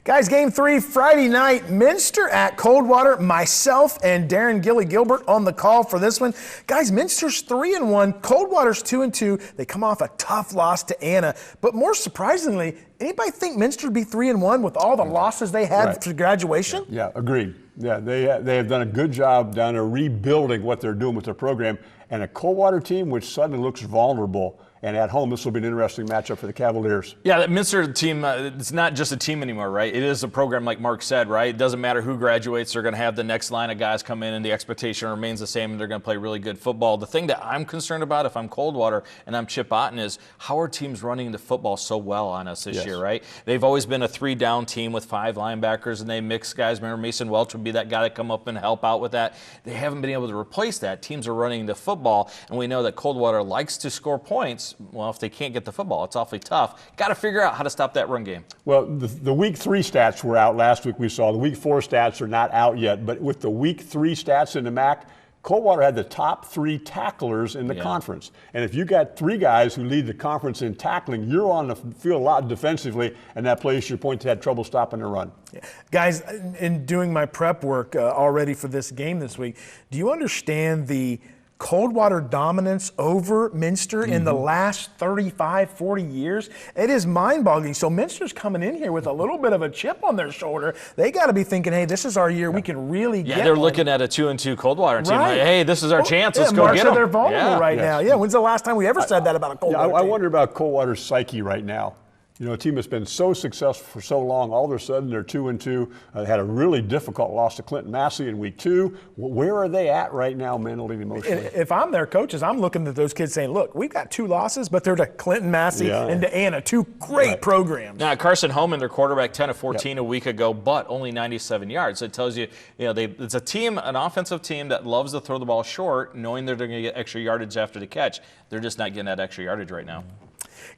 Guys, game 3, Friday night, Minster at Coldwater. Myself and Darren Gilbert on the call for this one. Guys, Minster's 3-1, Coldwater's 2-2. They come off a tough loss to Anna. But more surprisingly, anybody think Minster would be 3-1 with all the losses they had to graduation? Yeah, agreed. Yeah, they have done a good job down there rebuilding what they're doing with their program. And a Coldwater team which suddenly looks vulnerable. And at home, this will be an interesting matchup for the Cavaliers. Yeah, that Minster team, it's not just a team anymore, right? It is a program, like Mark said, right? It doesn't matter who graduates. They're going to have the next line of guys come in, and the expectation remains the same, and they're going to play really good football. The thing that I'm concerned about if I'm Coldwater and I'm Chip Otten is how are teams running the football so well on us this year, right? They've always been a 3-down team with 5 linebackers, and they mix guys. Remember, Mason Welch would be that guy that come up and help out with that. They haven't been able to replace that. Teams are running the football, and we know that Coldwater likes to score points. Well, if they can't get the football, it's awfully tough. Got to figure out how to stop that run game. Well, the week 3 stats were out last week. We saw the week 4 stats are not out yet, but with the week 3 stats in the MAC, Coldwater had the top 3 tacklers in the conference. And if you got 3 guys who lead the conference in tackling, you're on the field a lot defensively, and that place your point had trouble stopping the run. Yeah. Guys, in doing my prep work already for this game this week, do you understand the Coldwater dominance over Minster in the last 35, 40 years? It is mind-boggling. So Minster's coming in here with a little bit of a chip on their shoulder. They got to be thinking, hey, this is our year. We can really get they're one. looking at a 2-2 Coldwater team. Like, hey, this is our chance. Let's go Mark get said them. they're vulnerable right now. Yeah, when's the last time we ever said that about a Coldwater I team? wonder about Coldwater's psyche right now. You know, a team that's been so successful for so long, all of a sudden they're 2-2. They had a really difficult loss to Clinton Massey in week 2. Where are they at right now mentally and emotionally? If I'm their coaches, I'm looking at those kids saying, look, we've got 2 losses, but they're to Clinton Massey and to Anna, 2 great programs. Now, Carson Homan, their quarterback, 10 of 14 a week ago, but only 97 yards. So it tells you, it's a team, an offensive team that loves to throw the ball short, knowing that they're going to get extra yardage after the catch. They're just not getting that extra yardage right now.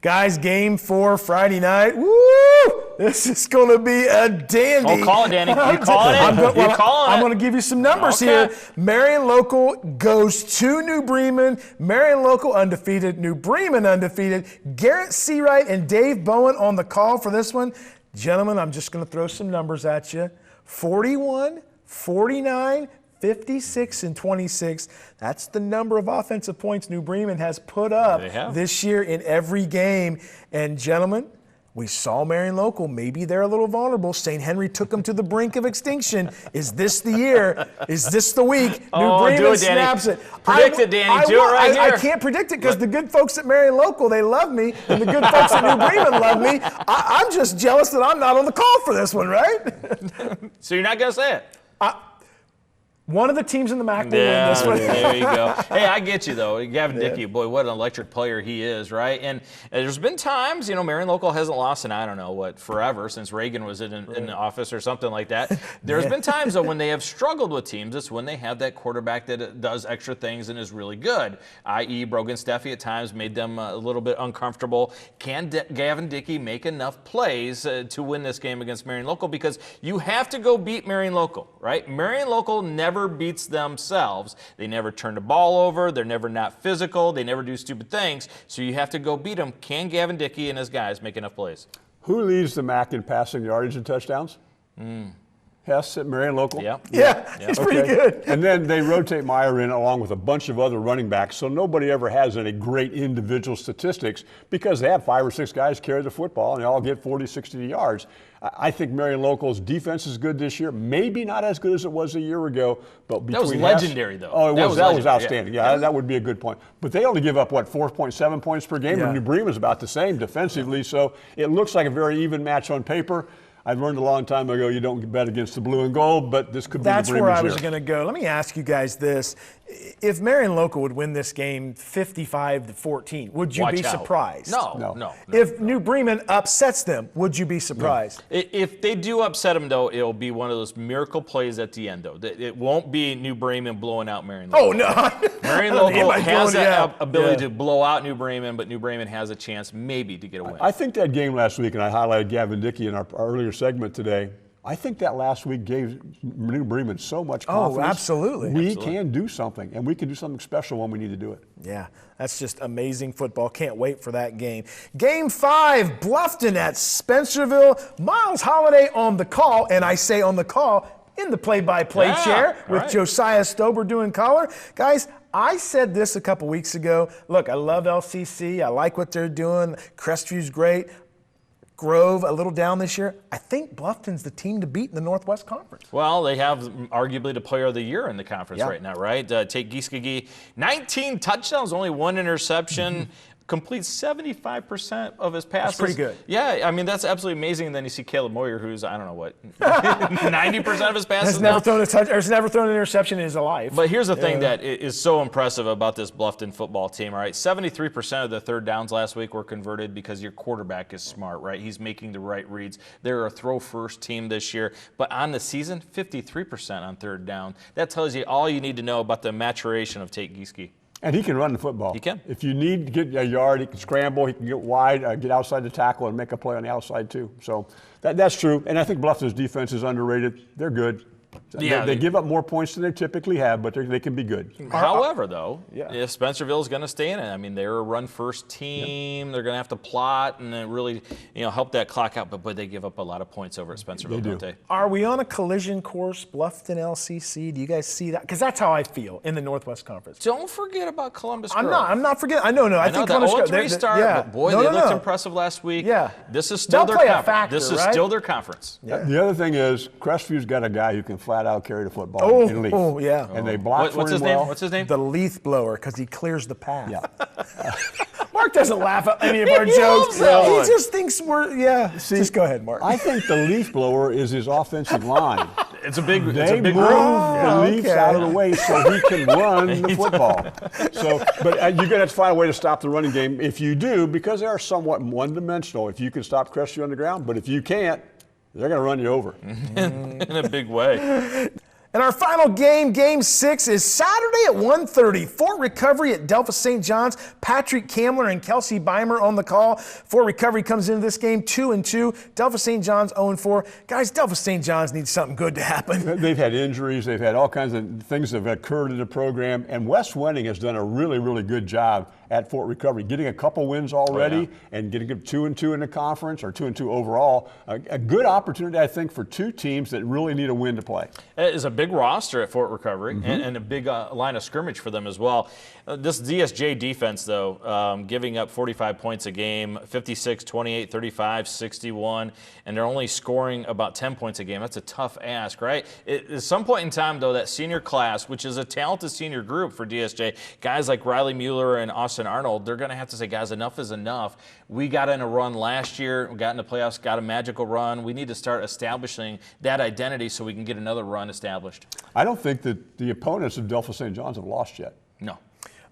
Guys, game 4 Friday night. Woo! This is going to be a dandy. Oh, call it, Danny. You calling it? I'm going to give you some numbers here. Marion Local goes to New Bremen. Marion Local undefeated. New Bremen undefeated. Garrett Seawright and Dave Bowen on the call for this one. Gentlemen, I'm just going to throw some numbers at you. 41, 49, 56 and 26. That's the number of offensive points New Bremen has put up this year in every game. And gentlemen, we saw Marion Local. Maybe they're a little vulnerable. St. Henry took them to the brink of extinction. Is this the year? Is this the week? New Bremen snaps it. Predict it, Danny. Do it right here. I can't predict it because the good folks at Marion Local, they love me, and the good folks at New Bremen love me. I'm just jealous that I'm not on the call for this one, right? So you're not going to say it? One of the teams in the MAC will win this one. There you go. Hey, I get you, though. Gavin Dickey, boy, what an electric player he is, right? And there's been times, Marion Local hasn't lost in, I don't know, forever, since Reagan was in the office or something like that. There's been times, though, when they have struggled with teams. It's when they have that quarterback that does extra things and is really good, i.e. Brogan Steffi at times made them a little bit uncomfortable. Can Gavin Dickey make enough plays to win this game against Marion Local? Because you have to go beat Marion Local, right? Marion Local never beats themselves. They never turn the ball over. They're never not physical. They never do stupid things. So you have to go beat them. Can Gavin Dickey and his guys make enough plays? Who leads the MAC in passing yardage and touchdowns? Hess at Marion Local? Yeah, he's pretty good. And then they rotate Meyer in along with a bunch of other running backs, so nobody ever has any great individual statistics because they have 5 or 6 guys carry the football and they all get 40, 60 yards. I think Marion Local's defense is good this year. Maybe not as good as it was a year ago, but between that was legendary, though. Oh, that was outstanding. Yeah, that would be a good point. But they only give up 4.7 points per game, and New Bremen's about the same defensively. So it looks like a very even match on paper. I learned a long time ago you don't bet against the blue and gold, but this could be the Bremen's year. That's where I was going to go. Let me ask you guys this. If Marion Local would win this game 55-14, would you be surprised? No. If New Bremen upsets them, would you be surprised? No. If they do upset them, though, it'll be one of those miracle plays at the end, though. It won't be New Bremen blowing out Marion Local. Oh, no. Marion Local has the ability to blow out New Bremen, but New Bremen has a chance maybe to get a win. I think that game last week, and I highlighted Gavin Dickey in our earlier segment today, I think that last week gave New Bremen so much confidence. Oh, absolutely. We can do something, and we can do something special when we need to do it. Yeah, that's just amazing football. Can't wait for that game. Game 5, Bluffton at Spencerville. Miles Holliday on the call, and I say on the call in the play-by-play chair with Josiah Stober doing color. Guys, I said this a couple weeks ago. Look, I love LCC. I like what they're doing. Crestview's great. Grove a little down this year. I think Bluffton's the team to beat in the Northwest Conference. Well, they have arguably the player of the year in the conference right now, right? Tate Gieskegi, 19 touchdowns, only 1 interception. Completes 75% of his passes. That's pretty good. Yeah, I mean, that's absolutely amazing. And then you see Caleb Moyer, who's, I don't know what, 90% of his passes has never thrown a touch, or has never thrown an interception in his life. But here's the thing that is so impressive about this Bluffton football team, all right? 73% of the third downs last week were converted because your quarterback is smart, right? He's making the right reads. They're a throw-first team this year. But on the season, 53% on third down. That tells you all you need to know about the maturation of Tate Gieskegi. And he can run the football. He can. If you need to get a yard, he can scramble, he can get wide, get outside the tackle, and make a play on the outside too. So that's true. And I think Bluffton's defense is underrated. They're good. Yeah, they give up more points than they typically have, but they can be good. However, though, if Spencerville is going to stay in it, I mean, they're a run-first team. They're going to have to plot and then really, help that clock out. But boy, they give up a lot of points over at Spencerville, don't they? Are we on a collision course, Bluffton LCC? Do you guys see that? Because that's how I feel in the Northwest Conference. Don't forget about Columbus Grove. I'm not forgetting. I know. I think Columbus Grove. 0-3 start, but boy, they looked impressive last week. Yeah. This is still They'll their play a conference. factor, This is right? still their conference. Yeah. The other thing is, Crestview's got a guy who can flat out carry the football in Leaf. Oh, yeah. And they block What's for his him name? well. What's his name? The Leaf blower, because he clears the path. Yeah. Mark doesn't laugh at any of our jokes. He just thinks we're, just go ahead, Mark. I think the leaf blower is his offensive line. It's a big They group. move the leaves okay. out of the way so he can run the football. But you're going to have to find a way to stop the running game. If you do, because they are somewhat one-dimensional, if you can stop Crestview on the ground, but if you can't, they're going to run you over. In a big way. And our final game, Game 6, is Saturday at 1:30. Fort Recovery at Delphos St. John's. Patrick Kamler and Kelsey Beimer on the call. Fort Recovery comes into this game 2-2. Delphos St. John's 0-4. Guys, Delphos St. John's needs something good to happen. They've had injuries. They've had all kinds of things that have occurred in the program. And Wes Wenning has done a really, really good job at Fort Recovery, getting a couple wins already and getting them 2-2 in the conference, or 2-2 overall. A good opportunity, I think, for two teams that really need a win to play. It is a big roster at Fort Recovery and a big line of scrimmage for them as well. This DSJ defense, though, giving up 45 points a game, 56, 28, 35, 61, and they're only scoring about 10 points a game. That's a tough ask, right? At some point in time, though, that senior class, which is a talented senior group for DSJ, guys like Riley Mueller and Austin Arnold, they're going to have to say, guys, enough is enough. We got in a run last year, we got in the playoffs, got a magical run. We need to start establishing that identity so we can get another run established. I don't think that the opponents of Delphos St. John's have lost yet. No.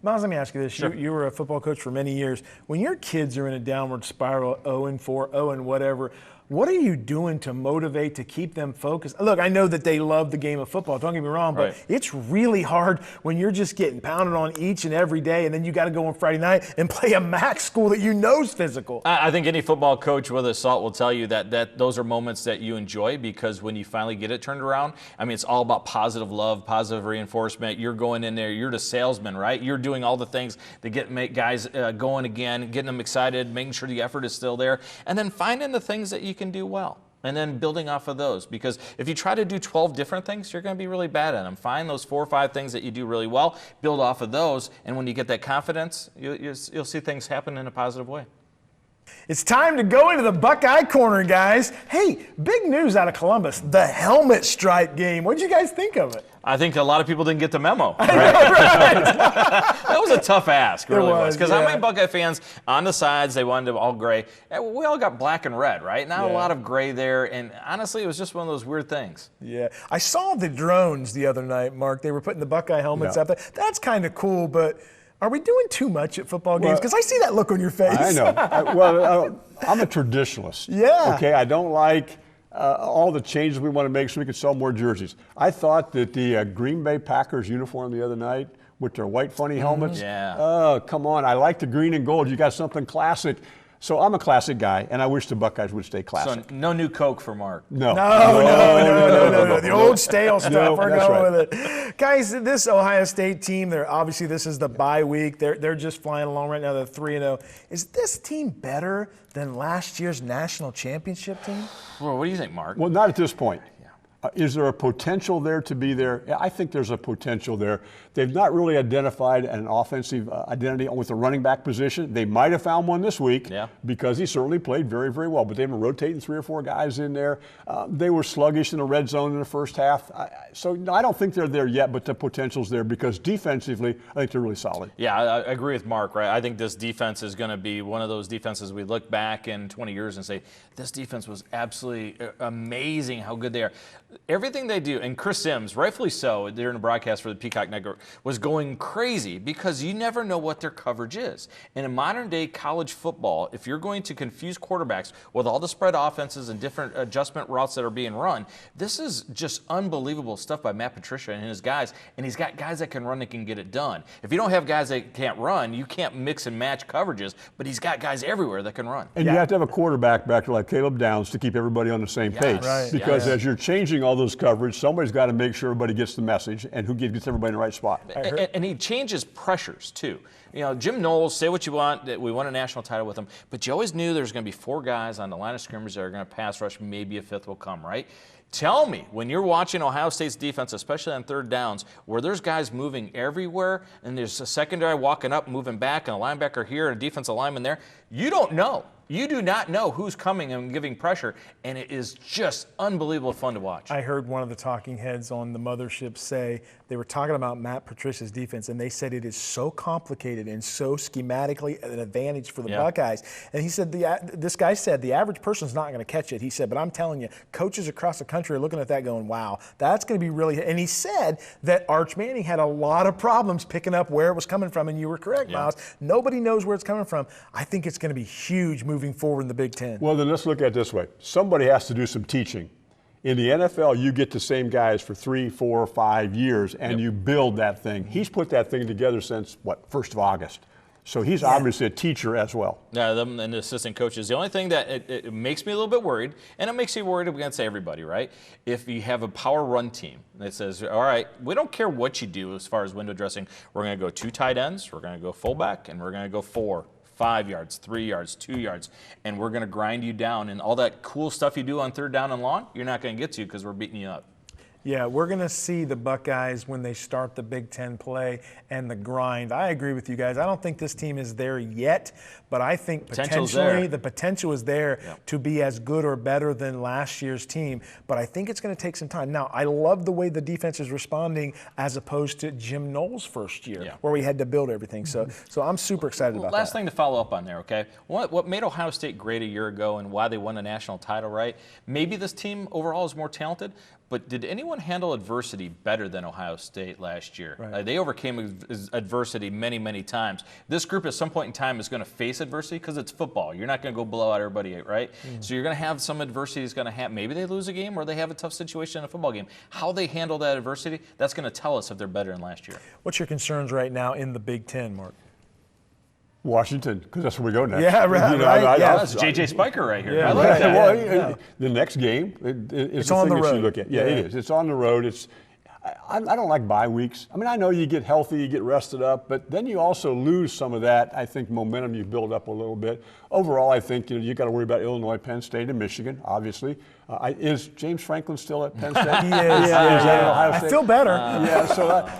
Miles, let me ask you this. Sure. You were a football coach for many years. When your kids are in a downward spiral, 0-4, 0 whatever, what are you doing to motivate, to keep them focused? Look, I know that they love the game of football, don't get me wrong, but it's really hard when you're just getting pounded on each and every day, and then you got to go on Friday night and play a MAC school that you know is physical. I think any football coach with a salt will tell you that those are moments that you enjoy, because when you finally get it turned around, I mean, it's all about positive love, positive reinforcement. You're going in there, you're the salesman, right? You're doing all the things that make guys going again, getting them excited, making sure the effort is still there, and then finding the things that you can do well, and then building off of those. Because if you try to do 12 different things, you're going to be really bad at them. Find those 4 or 5 things that you do really well, build off of those, and when you get that confidence, you'll see things happen in a positive way. It's time to go into the Buckeye Corner, guys. Hey, big news out of Columbus, the helmet stripe game. What did you guys think of it? I think a lot of people didn't get the memo. I know, right? That was a tough ask, it really was. Because how yeah. many Buckeye fans on the sides, they wanted them all gray. We all got black and red, right? Not a lot of gray there. And honestly, it was just one of those weird things. Yeah. I saw the drones the other night, Mark. They were putting the Buckeye helmets up there. That's kind of cool, but are we doing too much at football games? Because I see that look on your face. I know. I'm a traditionalist. Yeah. Okay, I don't like all the changes we want to make so we can sell more jerseys. I thought that the Green Bay Packers uniform the other night with their white funny helmets. Yeah. Oh, come on. I like the green and gold. You got something classic. So I'm a classic guy, and I wish the Buckeyes would stay classic. So no new Coke for Mark. No. The old stale stuff. No, We're that's going right. with it. Guys, this Ohio State team, obviously this is the bye week. They're just flying along right now. They're 3-0. Is this team better than last year's national championship team? Well, what do you think, Mark? Well, not at this point. Is there a potential there to be there? I think there's a potential there. They've not really identified an offensive identity with the running back position. They might have found one this week because he certainly played very, very well. But they've been rotating 3 or 4 guys in there. They were sluggish in the red zone in the first half. So I don't think they're there yet, but the potential's there because defensively, I think they're really solid. Yeah, I agree with Mark, right? I think this defense is going to be one of those defenses we look back in 20 years and say, this defense was absolutely amazing how good they are. Everything they do, and Chris Sims, rightfully so, during the broadcast for the Peacock Network, was going crazy because you never know what their coverage is. And in modern day college football, if you're going to confuse quarterbacks with all the spread offenses and different adjustment routes that are being run, this is just unbelievable stuff by Matt Patricia and his guys. And he's got guys that can run that can get it done. If you don't have guys that can't run, you can't mix and match coverages, but he's got guys everywhere that can run. And you have to have a quarterback back like Caleb Downs to keep everybody on the same page. Right. Because as you're changing all those coverage, somebody's got to make sure everybody gets the message and who gets everybody in the right spot. And he changes pressures too. You know, Jim Knowles, say what you want, that we won a national title with him, but you always knew there was going to be 4 guys on the line of scrimmage that are going to pass rush, maybe a 5th will come, right? Tell me, when you're watching Ohio State's defense, especially on 3rd downs, where there's guys moving everywhere and there's a secondary walking up, moving back, and a linebacker here and a defensive lineman there, you don't know. You do not know who's coming and giving pressure, and it is just unbelievable fun to watch. I heard one of the talking heads on the mothership say they were talking about Matt Patricia's defense, and they said it is so complicated and so schematically an advantage for the Buckeyes. And he said, this guy said, the average person's not going to catch it. He said, but I'm telling you, coaches across the country are looking at that going, wow, that's going to be really. And he said that Arch Manning had a lot of problems picking up where it was coming from, and you were correct, Miles. Nobody knows where it's coming from. I think it's going to be huge moving forward in the Big Ten. Well, then let's look at it this way. Somebody has to do some teaching. In the NFL, you get the same guys for 3, 4, 5 years, and you build that thing. He's put that thing together since, 1st of August. So he's obviously a teacher as well. Yeah, them and the assistant coaches. The only thing that it makes me a little bit worried, and it makes you worried against everybody, right? If you have a power run team that says, all right, we don't care what you do as far as window dressing. We're going to go 2 tight ends, we're going to go fullback, and we're going to go 4, 5 yards, 3 yards, 2 yards, and we're going to grind you down. And all that cool stuff you do on 3rd down and long, you're not going to get to because we're beating you up. Yeah, we're going to see the Buckeyes when they start the Big Ten play and the grind. I agree with you guys. I don't think this team is there yet, but I think potentially the potential is there to be as good or better than last year's team. But I think it's going to take some time. Now, I love the way the defense is responding as opposed to Jim Knowles' first year where we had to build everything. So I'm super excited about that. Last thing to follow up on there, okay? What made Ohio State great a year ago and why they won a national title, right? Maybe this team overall is more talented, but did anyone handle adversity better than Ohio State last year? Right. They overcame adversity many, many times. This group at some point in time is going to face adversity because it's football. You're not going to go blow out everybody, right? So you're going to have some adversity is going to happen. Maybe they lose a game or they have a tough situation in a football game. How they handle that adversity, that's going to tell us if they're better than last year. What's your concerns right now in the Big Ten, Mark? Washington, because that's where we go next. Yeah, right. That's J.J. Spiker right here. Yeah, I like that. Well, the next game is the on thing the that you road. look at. Yeah, it is. It's on the road. I don't like bye weeks. I mean, I know you get healthy, you get rested up, but then you also lose some of that, I think, momentum you build up a little bit. Overall, I think you got to worry about Illinois, Penn State, and Michigan, obviously. Is James Franklin still at Penn State? He is. I feel better.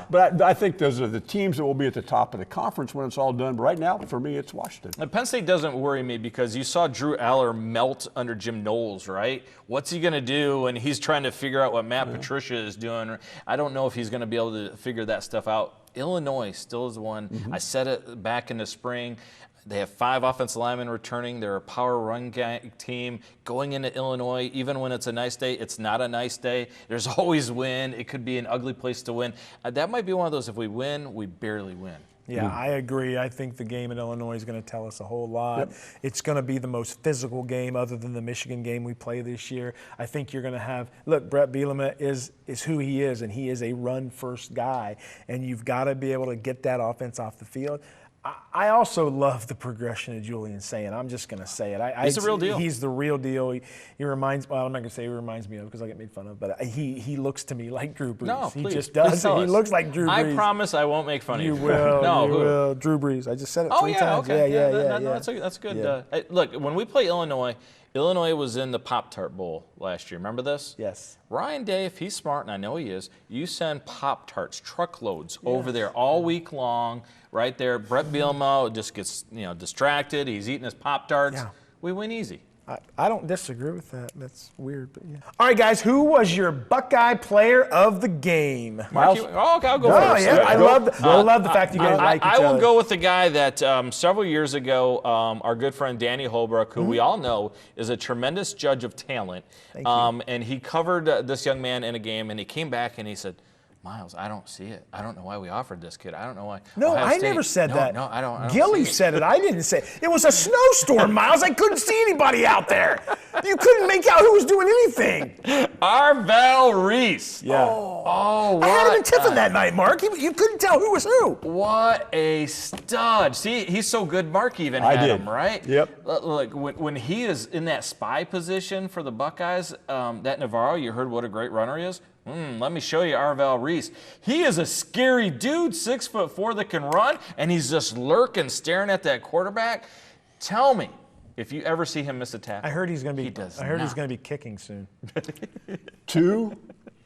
But I think those are the teams that will be at the top of the conference when it's all done. But right now, for me, it's Washington. And Penn State doesn't worry me because you saw Drew Aller melt under Jim Knowles, right? What's he going to do? And he's trying to figure out what Matt Patricia is doing. I don't know if he's going to be able to figure that stuff out. Illinois still is one. I said it back in the spring. They have 5 offensive linemen returning. They're a power run team going into Illinois. Even when it's a nice day, it's not a nice day. There's always win. It could be an ugly place to win. That might be one of those, if we win, we barely win. Yeah, I agree. I think the game in Illinois is going to tell us a whole lot. It's going to be the most physical game other than the Michigan game we play this year. I think you're going to have – look, Brett Bielema is who he is, and he is a run-first guy, and you've got to be able to get that offense off the field. I also love the progression of Julian Sayin. I'm just going to say it. He's the real deal. He's the real deal. He reminds. Well, I'm not going to say he reminds me of because I get made fun of. But he looks to me like Drew Brees. No, he please, just does. He looks like Drew Brees. I promise I won't make fun of you. You will. No, you will. Drew Brees. I just said it 3 times. Okay. Yeah. That's good. Yeah. Look, when we play Illinois was in the Pop-Tart Bowl last year. Remember this? Yes. Ryan Day, if he's smart, and I know he is, you send Pop-Tarts, truckloads, over there all week long, right there. Brett Bielema just gets distracted. He's eating his Pop-Tarts. Yeah. We win easy. I don't disagree with that. That's weird, but yeah. All right, guys, who was your Buckeye player of the game? Miles? I'll go first. Yeah, I love the fact you guys like each other. I will go with the guy that several years ago, our good friend Danny Holbrook, who we all know is a tremendous judge of talent, and he covered this young man in a game, and he came back and he said, Miles, I don't see it. I don't know why we offered this kid. I don't know why. No, Ohio I State. never said that. No, I don't. Gilly said it. I didn't say it. It was a snowstorm, Miles. I couldn't see anybody out there. You couldn't make out who was doing anything. Arvell Reese. Yeah. Oh, what? I had him in Tiffin that night, Mark. You couldn't tell who was who. What a stud. See, he's so good, Mark even had him, right? Yep. Look, when he is in that spy position for the Buckeyes, that Navarro, you heard what a great runner he is? Let me show you Arvell Reese. He is a scary dude, 6'4" that can run, and he's just lurking, staring at that quarterback. Tell me, if you ever see him miss a tackle. I heard he's going to be. He's going to be kicking soon. 2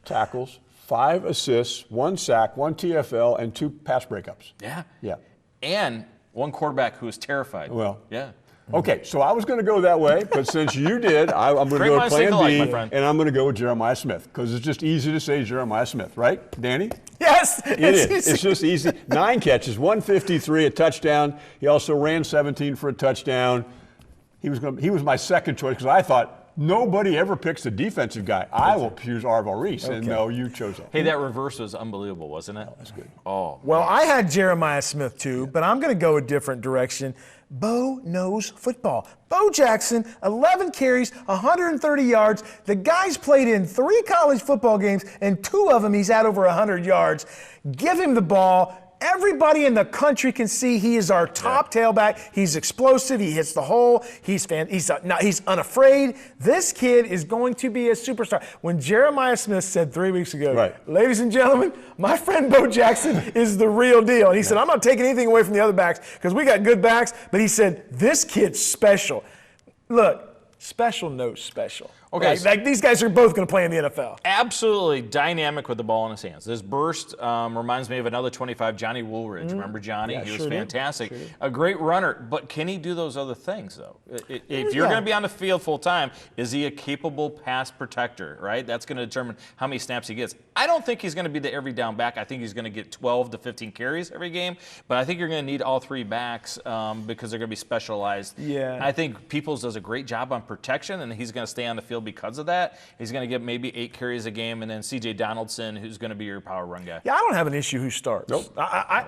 tackles, 5 assists, 1 sack, 1 TFL, and 2 pass breakups. Yeah. Yeah. And one quarterback who is terrified. Well. Yeah. Okay, so I was going to go that way, but since you did, I'm going to Great go with minds think Plan alike, my B, friend. and I'm going to go with Jeremiah Smith because it's just easy to say Jeremiah Smith, right, Danny? Yes, It is. It's just easy. 9 catches, 153, a touchdown. He also ran 17 for a touchdown. He was my second choice because I thought nobody ever picks a defensive guy. I will choose Arvell Reese, and no, you chose him. Hey, that reverse was unbelievable, wasn't it? That's good. Oh, Well, I had Jeremiah Smith too, but I'm going to go a different direction. Bo knows football. Bo Jackson, 11 carries, 130 yards. The guy's played in 3 college football games, and 2 of them he's had over 100 yards. Give him the ball. Everybody in the country can see he is our top tailback. He's explosive. He hits the hole. He's unafraid. This kid is going to be a superstar. When Jeremiah Smith said 3 weeks ago, ladies and gentlemen, my friend Bo Jackson is the real deal. And he said, I'm not taking anything away from the other backs because we got good backs. But he said, this kid's special. Look, special knows special. Okay. Like these guys are both going to play in the NFL. absolutely dynamic with the ball in his hands. This burst reminds me of another 25, Johnny Woolridge. Remember Johnny? Yeah, he was sure did. fantastic. Sure did. A great runner, but can he do those other things, though? If you're going to be on the field full time, is he a capable pass protector, right? That's going to determine how many snaps he gets. I don't think he's going to be the every down back. I think he's going to get 12 to 15 carries every game, but I think you're going to need all 3 backs because they're going to be specialized. Yeah. I think Peoples does a great job on protection, and he's going to stay on the field because of that. He's going to get maybe 8 carries a game, and then C.J. Donaldson, who's going to be your power run guy. Yeah, I don't have an issue who starts. Nope.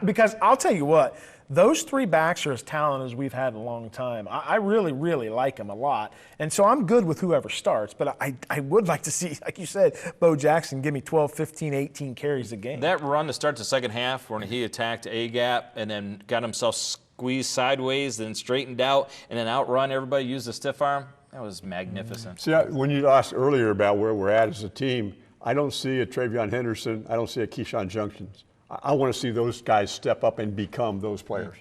Because I'll tell you what, those 3 backs are as talented as we've had in a long time. I really, really like them a lot. And so I'm good with whoever starts, but I would like to see, like you said, Bo Jackson give me 12, 15, 18 carries a game. That run to start the second half when he attacked A-gap and then got himself squeezed sideways, then straightened out, and then outrun everybody, used the stiff arm, that was magnificent. See, when you asked earlier about where we're at as a team, I don't see a Travion Henderson. I don't see a Keyshawn Junkins. I want to see those guys step up and become those players.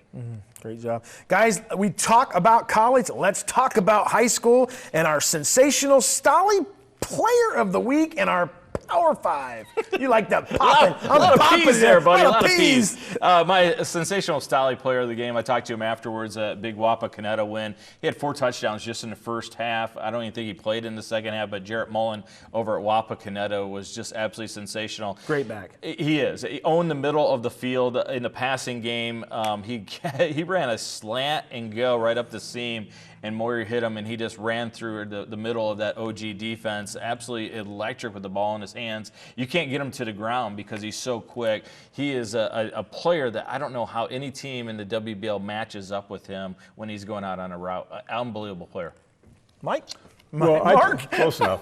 Great job. Guys, we talk about college. Let's talk about high school and our sensational Stolly Player of the Week and our Power 5. You like that popping. A lot of peas there, buddy. A lot of peas. peas. My sensational Stolly player of the game, I talked to him afterwards, big Wapakoneta win. He had 4 touchdowns just in the first half. I don't even think he played in the second half, but Jarrett Mullen over at Wapakoneta was just absolutely sensational. Great back. He is. He owned the middle of the field in the passing game. He ran a slant and go right up the seam, and Moyer hit him, and he just ran through the middle of that OG defense. Absolutely electric with the ball in his hands. You can't get him to the ground because he's so quick. He is a player that I don't know how any team in the WBL matches up with him when he's going out on a route. Unbelievable player. Mike? Well, Mark? Close enough.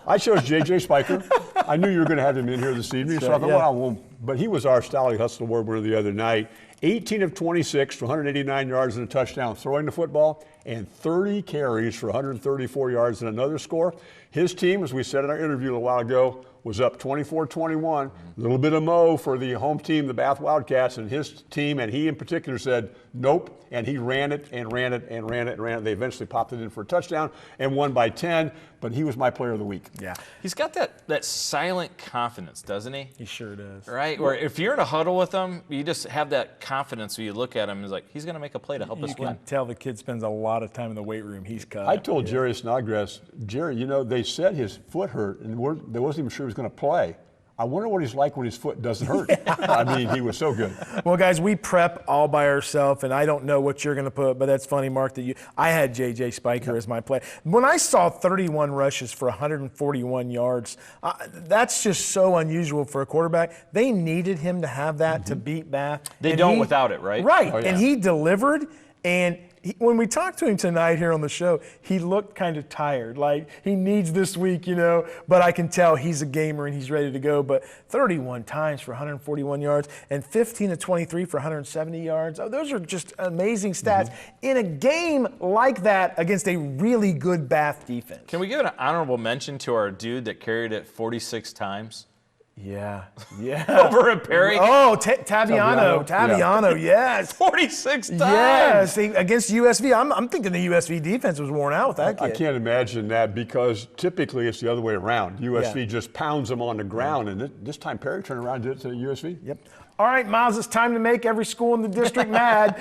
I chose J.J. Spyker. I knew you were going to have him in here this evening, so I thought, well, but he was our Stolly Hustle Award winner the other night. 18 of 26 for 189 yards and a touchdown throwing the football, and 30 carries for 134 yards and another score. His team, as we said in our interview a while ago, was up 24-21. A little bit of mo for the home team, the Bath Wildcats, and his team, and he in particular said, nope, and he ran it and ran it and ran it and ran it. They eventually popped it in for a touchdown and won by 10, but he was my player of the week. Yeah, He's got that silent confidence, doesn't he? he sure does. Right? Where if you're in a huddle with him, you just have that confidence when you look at him and it's like, he's going to make a play to help You us can win. tell the kid spends a lot of time in the weight room. He's cut. I told Jerry Snodgrass, Jerry, you know, they said his foot hurt, and they wasn't even sure he was going to play. I wonder what he's like when his foot doesn't hurt. I mean, he was so good. Well, guys, we prep all by ourselves, and I don't know what you're going to put, but that's funny, Mark, that I had J.J. Spyker as my play. When I saw 31 rushes for 141 yards, that's just so unusual for a quarterback. They needed him to have that to beat Bath. They and don't without it, right? Right, Oh, yeah. and he delivered, and when we talked to him tonight here on the show, he looked kind of tired. Like he needs this week, you know, but I can tell he's a gamer and he's ready to go. But 31 times for 141 yards and 15 to 23 for 170 yards. Oh, those are just amazing stats in a game like that against a really good Bath defense. Can we give an honorable mention to our dude that carried it 46 times? Yeah. Over at Perry? Oh, Taviano, yes. 46 times! Yes, against USV. I'm thinking the USV defense was worn out with that kid. I can't imagine that because typically it's the other way around. USV just pounds them on the ground, and this time Perry turned around and did it to USV. Yep. All right, Miles, it's time to make every school in the district mad.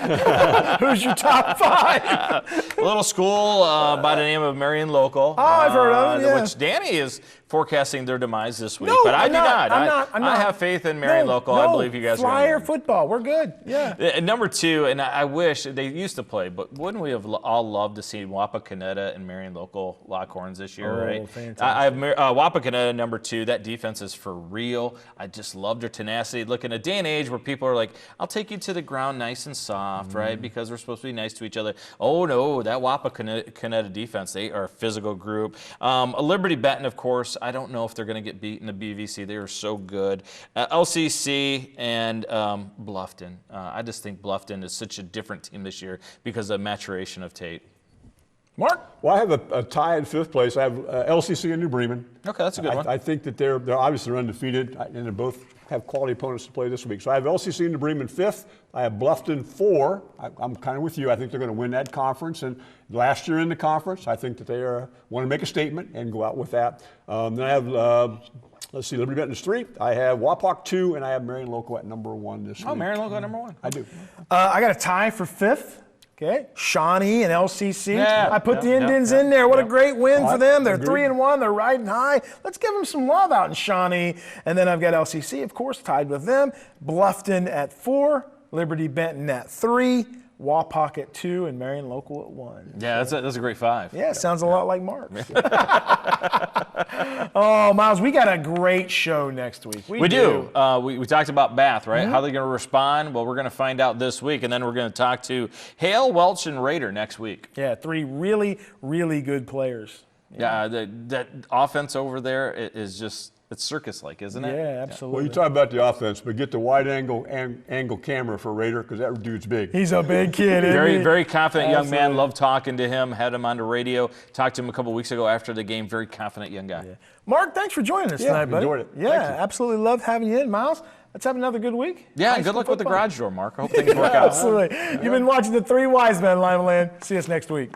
Who's your top 5? A little school by the name of Marion Local. Oh, I've heard of it, yeah. Which Danny is forecasting their demise this week, No, but I I'm do not. I'm not. I have faith in Marion Local. No, I believe you guys are Flyer going to win. football. We're good. Yeah. And number 2, and I wish they used to play, but wouldn't we have all loved to see Wapakoneta and Marion Local lock horns this year, right? Fantastic. I have Wapakoneta number 2. That defense is for real. I just loved their tenacity. Look, in a day and age where people are like, I'll take you to the ground nice and soft, right? Because we're supposed to be nice to each other. Oh, no, that Wapakoneta defense, they are a physical group. Liberty Benton, of course, I don't know if they're going to get beat in the BVC. They are so good. LCC and Bluffton. I just think Bluffton is such a different team this year because of the maturation of Tate. Mark? Well, I have a tie in 5th place. I have LCC and New Bremen. Okay, that's a good one. I think that they're obviously undefeated, and they both have quality opponents to play this week. So I have LCC and New Bremen 5th. I have Bluffton 4. I'm kind of with you. I think they're going to win that conference. And last year in the conference, I think that they want to make a statement and go out with that. Then I have, let's see, Liberty Benton is 3. I have Wapak 2, and I have Marion Local at number 1 this week. Oh, Marion Local at number 1. I do. I got a tie for 5th. Okay, Shawnee and LCC. Yeah, I put the Indians in there. What a great win for them. They're Agreed. 3-1. They're riding high. Let's give them some love out in Shawnee. And then I've got LCC, of course, tied with them. Bluffton at 4. Liberty Benton at 3. Wapak at 2. And Marion Local at 1. Yeah, that's a great 5. Yeah, sounds a lot like Mark. Oh, Miles, we got a great show next week. We do. We talked about Bath, right? How they're going to respond. Well, we're going to find out this week, and then we're going to talk to Hale, Welch, and Rader next week. Yeah, 3 really, really good players. Yeah, that offense over there is just, it's circus-like, isn't it? Yeah, absolutely. Well, you talk about the offense, but get the wide angle camera for Raider because that dude's big. He's a big kid, isn't Very, he? very confident young man. Absolutely. Loved talking to him. Had him on the radio. Talked to him a couple weeks ago after the game. Very confident young guy. Yeah. Mark, thanks for joining us Yeah, tonight, buddy. enjoyed it. Yeah, Thank you. absolutely loved having you in. Miles, let's have another good week. Yeah, High and good school luck with the football. garage door, Mark. I hope things work out. Absolutely. You've been watching the 3 Wise Men live land. See us next week.